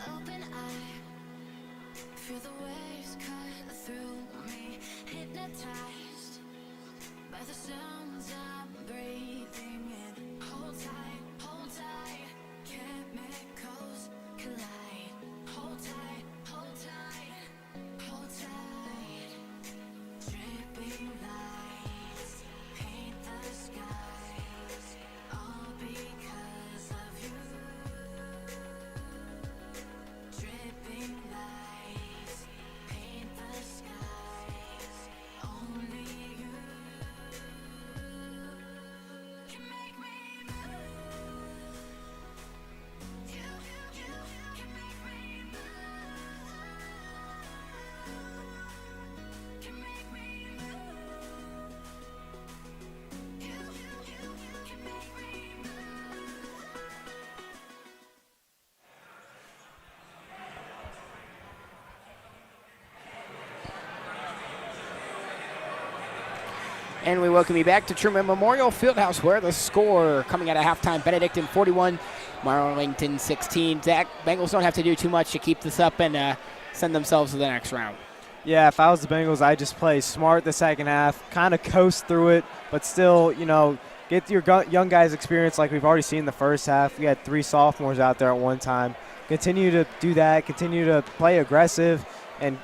Open eye, feel the waves cut through me, hypnotized by the sounds I'm breathing in. Hold tight, chemicals collide. Hold tight, hold tight. Dripping lights paint the skies, all because of you. Dripping lights paint the skies. Only you can make me move. You can make me move. Can make me move. You can make me move. And we welcome you back to Truman Memorial Fieldhouse, where the score coming out of halftime, Benedictine 41, Marlington 16. Zach, Bengals don't have to do too much to keep this up and send themselves to the next round. Yeah, if I was the Bengals, I'd just play smart the second half, kind of coast through it, but still, get your young guys experience like we've already seen in the first half. We had 3 sophomores out there at one time. Continue to do that, continue to play aggressive, and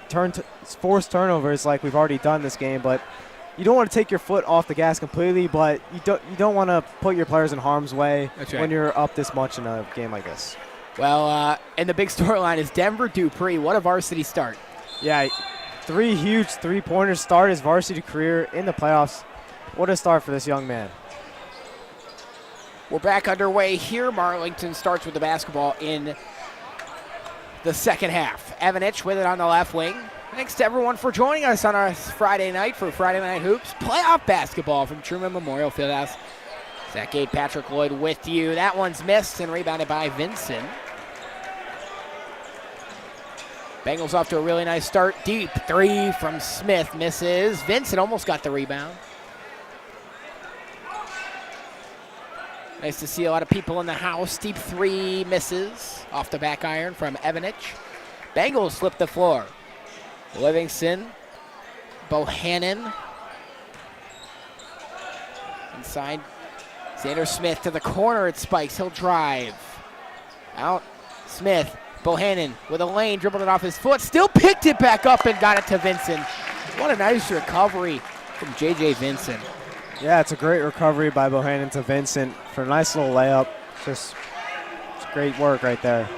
force turnovers like we've already done this game. But you don't want to take your foot off the gas completely, but you don't want to put your players in harm's way when you're up this much in a game like this. Well, and the big storyline is Denver Dupree. What a varsity start. Yeah, 3 huge three-pointers, start his varsity career in the playoffs. What a start for this young man. We're back underway here. Marlington starts with the basketball in the second half. Evanich with it on the left wing. Thanks to everyone for joining us on our Friday night for Friday Night Hoops. Playoff basketball from Truman Memorial Fieldhouse. Zach Gate, Patrick Lloyd with you. That one's missed and rebounded by Vincent. Bengals off to a really nice start. Deep 3 from Smith misses. Vincent almost got the rebound. Nice to see a lot of people in the house. Deep 3 misses off the back iron from Evanich. Bengals flip the floor. Livingston, Bohannon. Inside, Xander Smith to the corner. It spikes. He'll drive. Out. Smith, Bohannon with a lane, dribbled it off his foot. Still picked it back up and got it to Vincent. What a nice recovery from J.J. Vincent. Yeah, it's a great recovery by Bohannon to Vincent for a nice little layup. Just great work right there.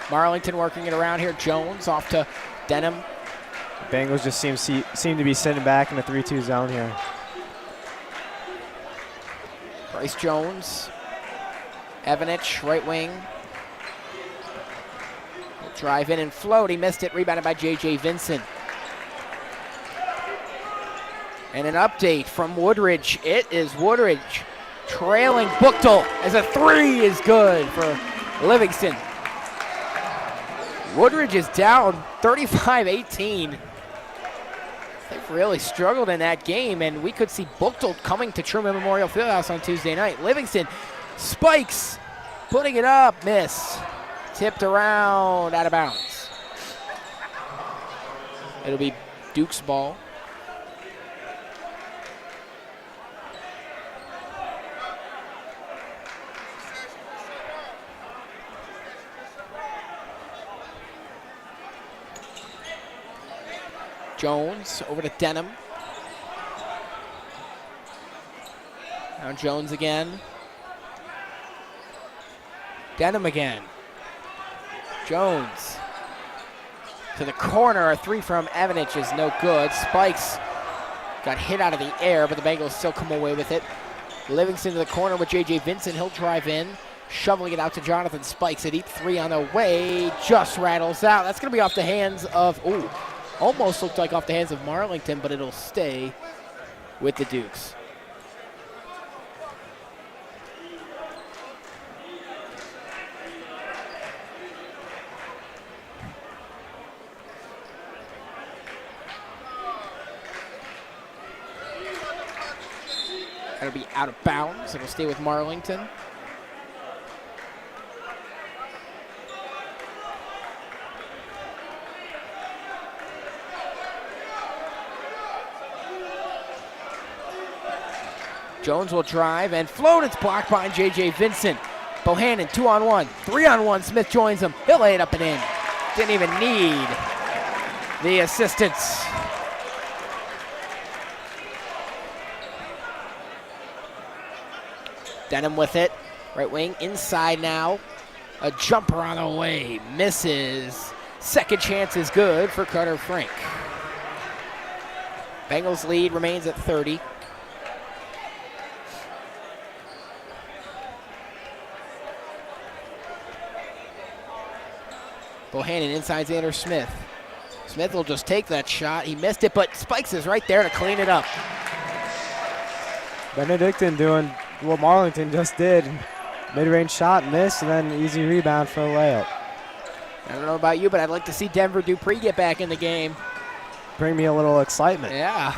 Marlington working it around here. Jones off to Denham. The Bengals just seem to be sitting back in the 3-2 zone here. Bryce Jones Evanich, right wing. He'll drive in and float. He missed it. Rebounded by J.J. Vincent. And an update from Woodridge. It is Woodridge trailing Buchtel as a three is good for Livingston. Woodridge is down 35-18. They've really struggled in that game, and we could see Buchtel coming to Truman Memorial Fieldhouse on Tuesday night. Livingston spikes, putting it up, miss. Tipped around, out of bounds. It'll be Duke's ball. Jones over to Denham. Now Jones again. Denham again. Jones to the corner. A three from Evanich is no good. Spikes got hit out of the air, but the Bengals still come away with it. Livingston to the corner with J.J. Vincent. He'll drive in, shoveling it out to Jonathan Spikes. A deep three on the way. Just rattles out. That's going to be off the hands of, almost looked like off the hands of Marlington, but it'll stay with the Dukes. That'll be out of bounds. It'll stay with Marlington. Jones will drive and float. It's blocked by J.J. Vincent. Bohannon, 2-on-1, 3-on-1. Smith joins him. He'll lay it up and in. Didn't even need the assistance. Denham with it. Right wing, inside now. A jumper on the way. Misses. Second chance is good for Carter Frank. Bengals lead remains at 30. Bohannon inside Xander Smith. Smith will just take that shot. He missed it, but Spikes is right there to clean it up. Benedictine doing what Marlington just did. Mid-range shot, missed, and then easy rebound for a layup. I don't know about you, but I'd like to see Denver Dupree get back in the game. Bring me a little excitement. Yeah.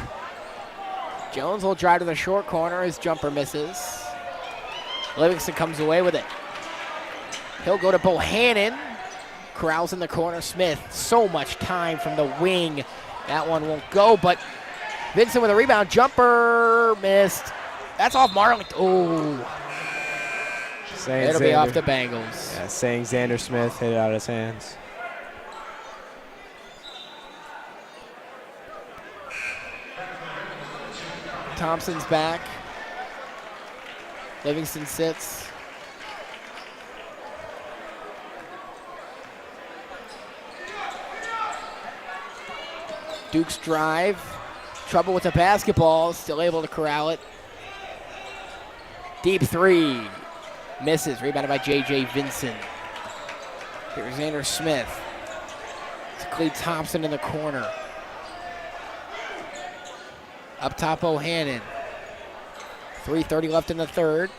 Jones will drive to the short corner. His jumper misses. Livingston comes away with it. He'll go to Bohannon. Corrals in the corner. Smith, so much time from the wing. That one won't go, but Vincent with a rebound. Jumper missed. That's off Marlington. Oh. It'll be off the Bengals. Yeah, saying Xander Smith hit it out of his hands. Thompson's back. Livingston sits. Duke's drive. Trouble with the basketball. Still able to corral it. Deep three. Misses. Rebounded by J.J. Vincent. Here's Xander Smith. It's Clee Thompson in the corner. Up top, Bohannon. 3:30 left in the third.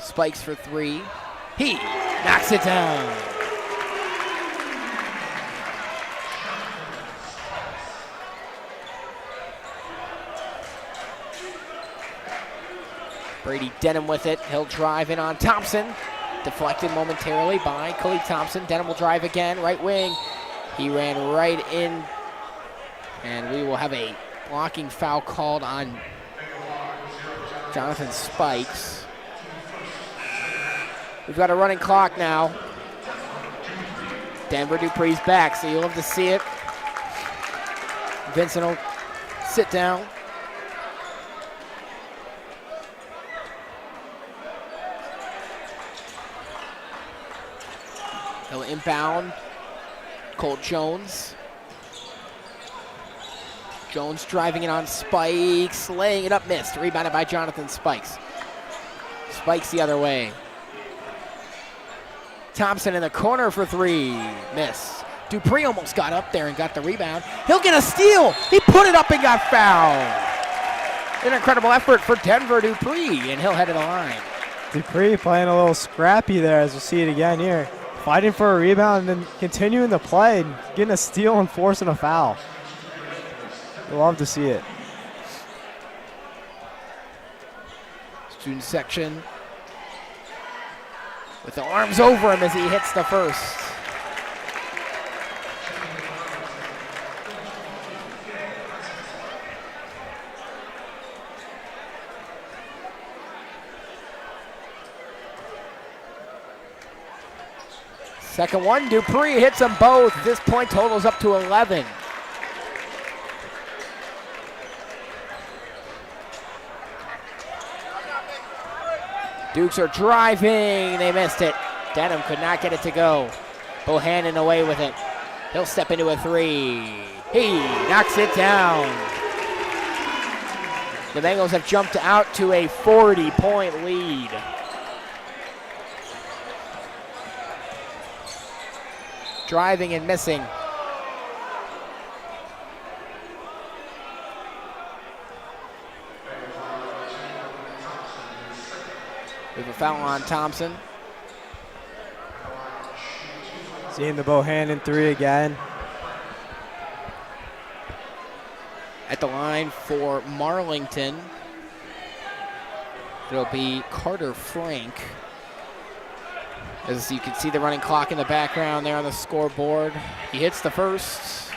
Spikes for three. He knocks it down. Brady Denham with it. He'll drive in on Thompson. Deflected momentarily by Clee Thompson. Denham will drive again. Right wing. He ran right in. And we will have a blocking foul called on Jonathan Spikes. We've got a running clock now. Denver Dupree's back, so you'll have to see it. Vincent will sit down. He'll inbound. Cole Jones. Jones driving it on Spikes, laying it up, missed. Rebounded by Jonathan Spikes. Spikes the other way. Thompson in the corner for three. Miss. Dupree almost got up there and got the rebound. He'll get a steal. He put it up and got fouled. An incredible effort for Denver Dupree, and he'll head to the line. Dupree playing a little scrappy there, as we'll see it again here. Fighting for a rebound and then continuing the play, and getting a steal and forcing a foul. You'll love to see it. Student section with the arms over him as he hits the first. Second one, Dupree hits them both. This point totals up to 11. Dukes are driving. They missed it. Denham could not get it to go. Bohannon away with it. He'll step into a three. He knocks it down. The Bengals have jumped out to a 40-point lead. Driving and missing. We have a foul on Thompson. Seeing the Bohannon three again. At the line for Marlington, it'll be Carter Frank. As you can see the running clock in the background there on the scoreboard. He hits the first.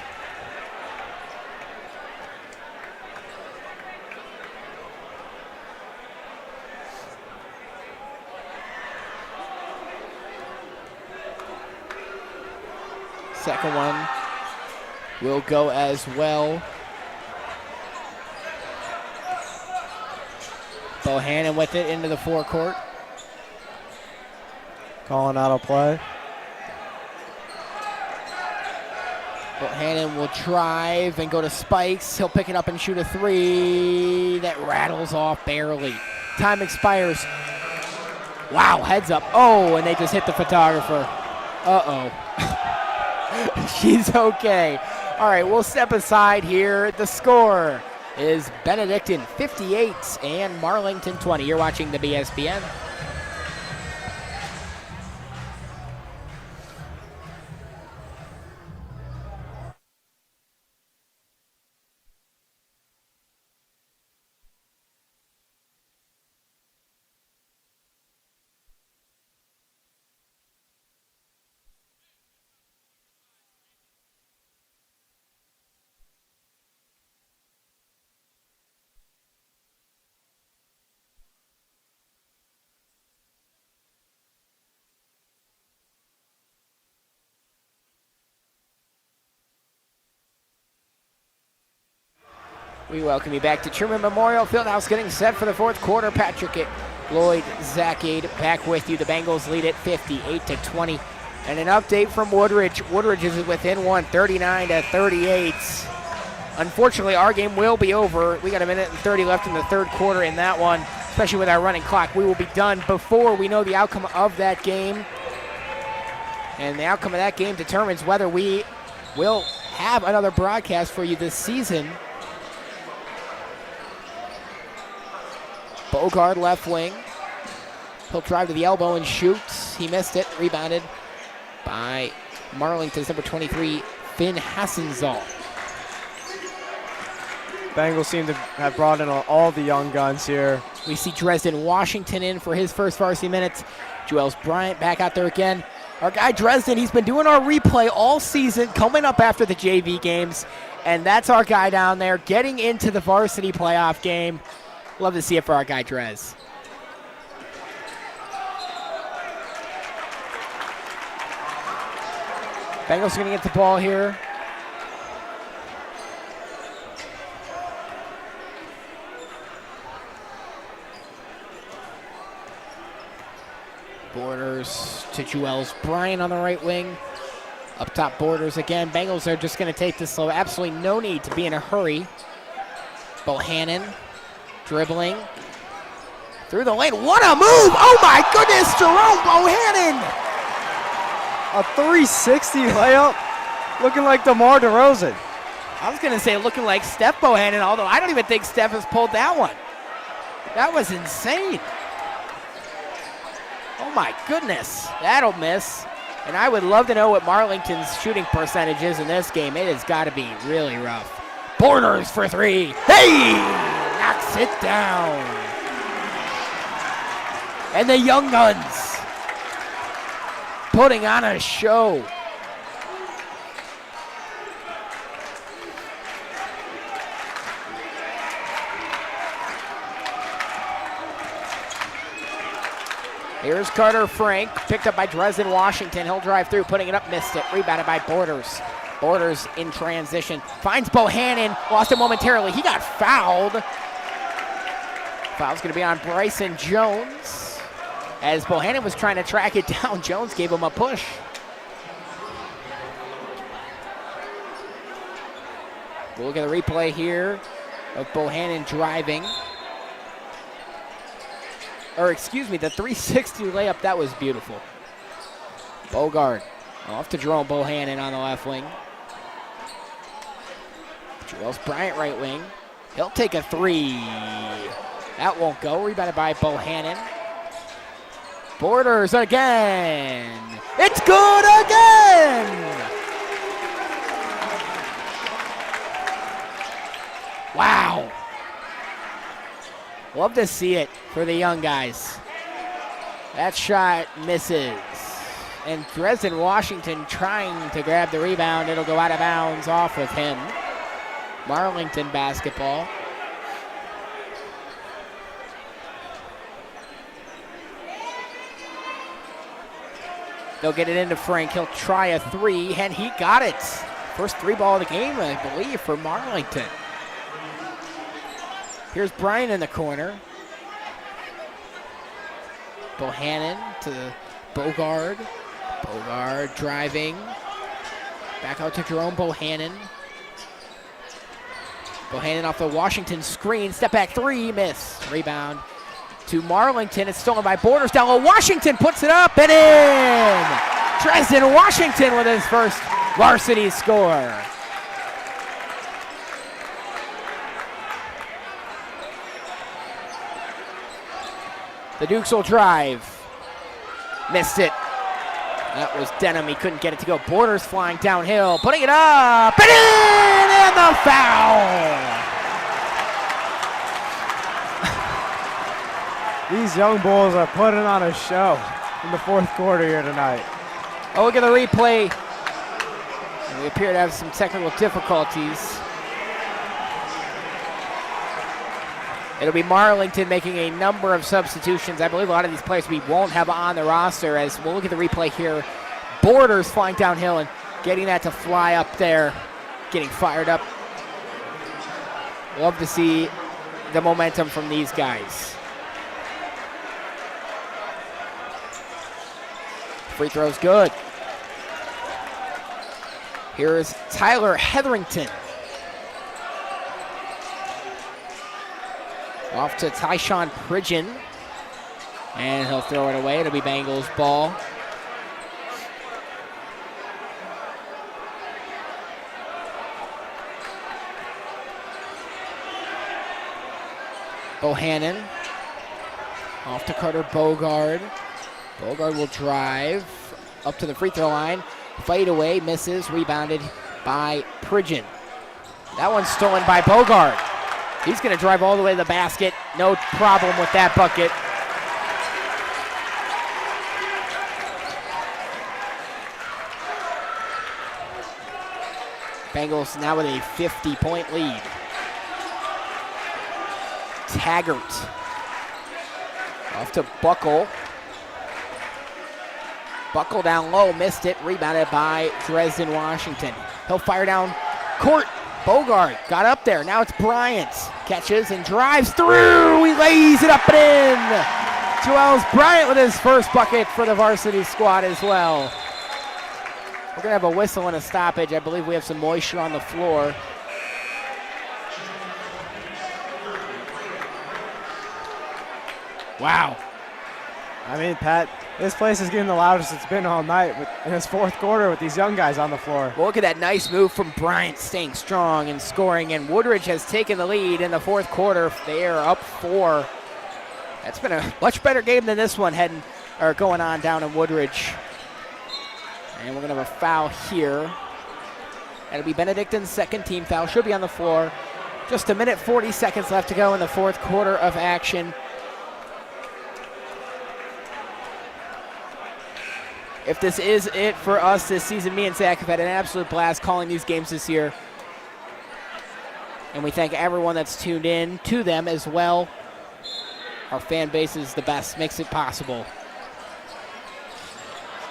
Second one will go as well. Bohannon with it into the forecourt. Calling out a play. Bohannon will drive and go to Spikes. He'll pick it up and shoot a three. That rattles off barely. Time expires. Wow, heads up. Oh, and they just hit the photographer. Uh-oh. She's okay. All right, we'll step aside here. The score is Benedictine 58 and Marlington 20. You're watching the BSBN. We welcome you back to Truman Memorial Fieldhouse, getting set for the fourth quarter. Patrick Lloyd Zacade back with you. The Bengals lead it 58-20. And an update from Woodridge. Woodridge is within one, 39-38. Unfortunately, our game will be over. We got a minute and 30 left in the third quarter in that one, especially with our running clock. We will be done before we know the outcome of that game. And the outcome of that game determines whether we will have another broadcast for you this season. Bogard left wing. He'll drive to the elbow and shoots. He missed it. Rebounded by Marlington's number 23, Finn Hassenzahl. Bengals seem to have brought in all the young guns here. We see Dresden Washington in for his first varsity minutes. Joels Bryant back out there again. Our guy Dresden, he's been doing our replay all season, coming up after the JV games. And that's our guy down there getting into the varsity playoff game. Love to see it for our guy Drez. Bengals are going to get the ball here. Borders to Joels Bryant on the right wing. Up top, Borders again. Bengals are just going to take this slow. Absolutely no need to be in a hurry. Bohannon dribbling. Through the lane, what a move! Oh my goodness, Jerome Bohannon! A 360 layup, looking like DeMar DeRozan. I was gonna say looking like Steph Bohannon, although I don't even think Steph has pulled that one. That was insane. Oh my goodness, that'll miss. And I would love to know what Marlington's shooting percentage is in this game. It has got to be really rough. Borders for three. Hey! Knocks it down. And the Young Guns putting on a show. Here's Carter Frank, picked up by Dresden Washington. He'll drive through, putting it up, missed it. Rebounded by Borders. Borders in transition. Finds Bohannon, lost it momentarily. He got fouled. Foul's gonna be on Bryson Jones. As Bohannon was trying to track it down, Jones gave him a push. We'll look at the replay here of Bohannon driving. Or excuse me, the 360 layup, that was beautiful. Bogard off to Jerome Bohannon on the left wing. Joel's Bryant right wing. He'll take a three. That won't go. Rebounded by Bohannon. Borders again. It's good again. Wow. Love to see it for the young guys. That shot misses. And Dresden Washington trying to grab the rebound. It'll go out of bounds off of him. Marlington basketball. They'll get it into Frank. He'll try a three, and he got it. First three ball of the game, I believe, for Marlington. Here's Bryant in the corner. Bohannon to Bogard. Bogard driving. Back out to Jerome Bohannon. Bohannon off the Washington screen. Step back three, miss. Rebound to Marlington. It's stolen by Borders. Down low. Washington puts it up and in. Dresden Washington with his first varsity score. The Dukes will drive. Missed it. That was Denham. He couldn't get it to go. Borders flying downhill. Putting it up. And in! And the foul! These young bulls are putting on a show in the fourth quarter here tonight. Oh, look at the replay. We appear to have some technical difficulties. It'll be Marlington making a number of substitutions. I believe a lot of these players we won't have on the roster, as we'll look at the replay here. Borders flying downhill and getting that to fly up there, getting fired up. Love to see the momentum from these guys. Free throw's good. Here's Tyler Hetherington. Off to Tyshawn Pridgeon. And he'll throw it away. It'll be Bengals ball. Bohannon. Off to Carter Bogard. Bogard will drive up to the free throw line. Fade away, misses, rebounded by Pridgeon. That one's stolen by Bogard. He's going to drive all the way to the basket. No problem with that bucket. Bengals now with a 50-point lead. Taggart. Off to Buckle. Buckle down low, missed it, rebounded by Dresden Washington. He'll fire down court. Bogard got up there. Now it's Bryant. Catches and drives through. He lays it up and in. Joel's Bryant with his first bucket for the varsity squad as well. We're going to have a whistle and a stoppage. I believe we have some moisture on the floor. Wow. I mean, Pat, this place is getting the loudest it's been all night in this fourth quarter with these young guys on the floor. Well, look at that nice move from Bryant, staying strong and scoring, and Woodridge has taken the lead in the fourth quarter. They are up 4. That's been a much better game than this one going on down in Woodridge. And we're going to have a foul here. That'll be Benedictine's second team foul. Should be on the floor. Just a minute, 40 seconds left to go in the fourth quarter of action. If this is it for us this season, me and Zach have had an absolute blast calling these games this year. And we thank everyone that's tuned in to them as well. Our fan base is the best, makes it possible.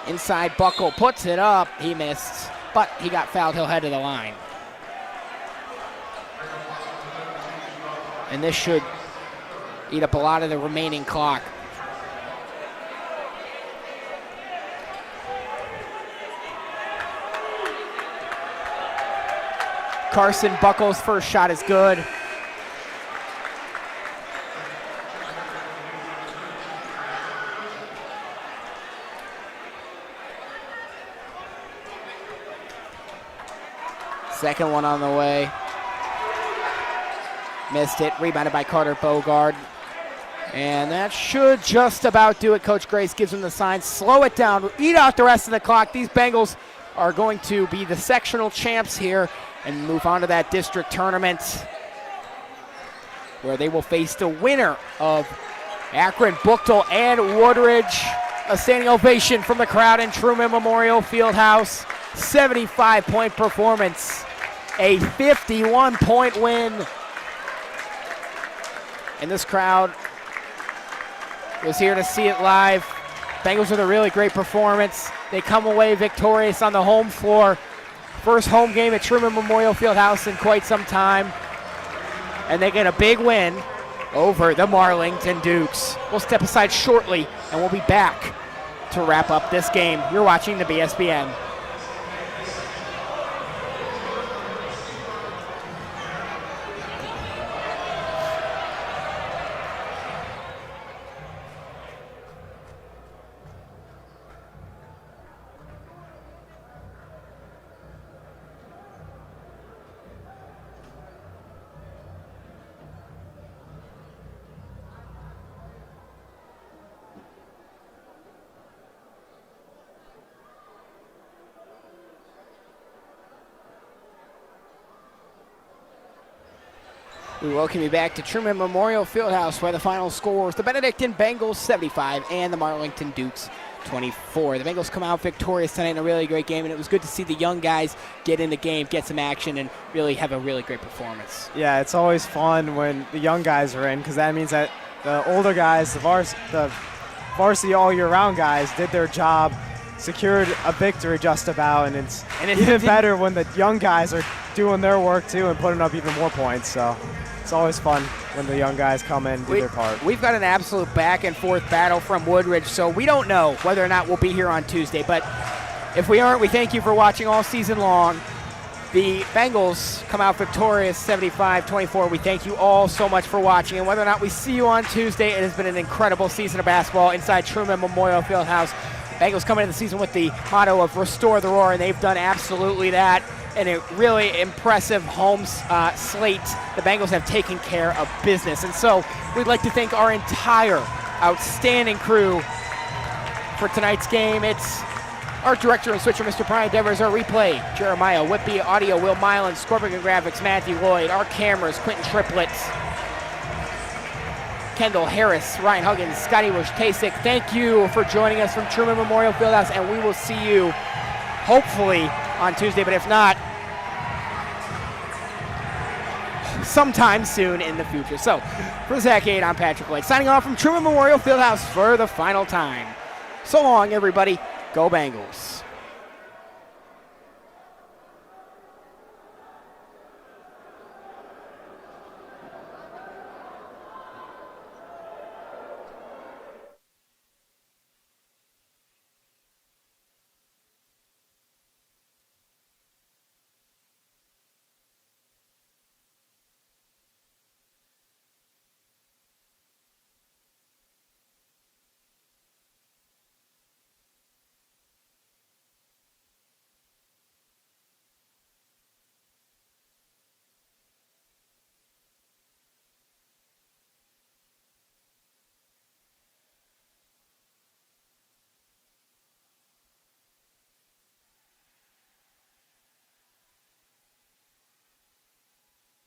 Inside, Buckle puts it up. He missed, but he got fouled. He'll head to the line. And this should eat up a lot of the remaining clock. Carson Buckles' first shot is good. Second one on the way. Missed it. Rebounded by Carter Bogard. And that should just about do it. Coach Grace gives him the sign. Slow it down. Eat out the rest of the clock. These Bengals are going to be the sectional champs here and move on to that district tournament where they will face the winner of Akron, Buchtel, and Woodridge. A standing ovation from the crowd in Truman Memorial Fieldhouse. 75-point performance. A 51-point win. And this crowd was here to see it live. Bengals with a really great performance. They come away victorious on the home floor. First home game at Truman Memorial Fieldhouse in quite some time. And they get a big win over the Marlington Dukes. We'll step aside shortly and we'll be back to wrap up this game. You're watching the BSBN. We welcome you back to Truman Memorial Fieldhouse, where the final scores: the Benedictine Bengals 75 and the Marlington Dukes 24. The Bengals come out victorious tonight in a really great game, and it was good to see the young guys get in the game, get some action, and really have a really great performance. Yeah, it's always fun when the young guys are in, because that means that the older guys, the varsity all year round guys, did their job, secured a victory just about, and it's even better when the young guys are doing their work too and putting up even more points. So it's always fun when the young guys come in and do their part. We've got an absolute back and forth battle from Woodridge, so we don't know whether or not we'll be here on Tuesday. But if we aren't, we thank you for watching all season long. The Bengals come out victorious 75-24. We thank you all so much for watching. And whether or not we see you on Tuesday, it has been an incredible season of basketball inside Truman Memorial Fieldhouse. Bengals come into the season with the motto of Restore the Roar, and they've done absolutely that. And a really impressive home slate. The Bengals have taken care of business. And so we'd like to thank our entire outstanding crew for tonight's game. It's our director and switcher, Mr. Brian Devers, our replay, Jeremiah Whitby, audio, Will Milan, Scorpion Graphics, Matthew Lloyd, our cameras, Quentin Triplets, Kendall Harris, Ryan Huggins, Scotty Wojtasik. Thank you for joining us from Truman Memorial Fieldhouse, and we will see you hopefully on Tuesday, but if not, sometime soon in the future. So, for Zach 8, I'm Patrick Blake, signing off from Truman Memorial Fieldhouse for the final time. So long, everybody. Go Bengals.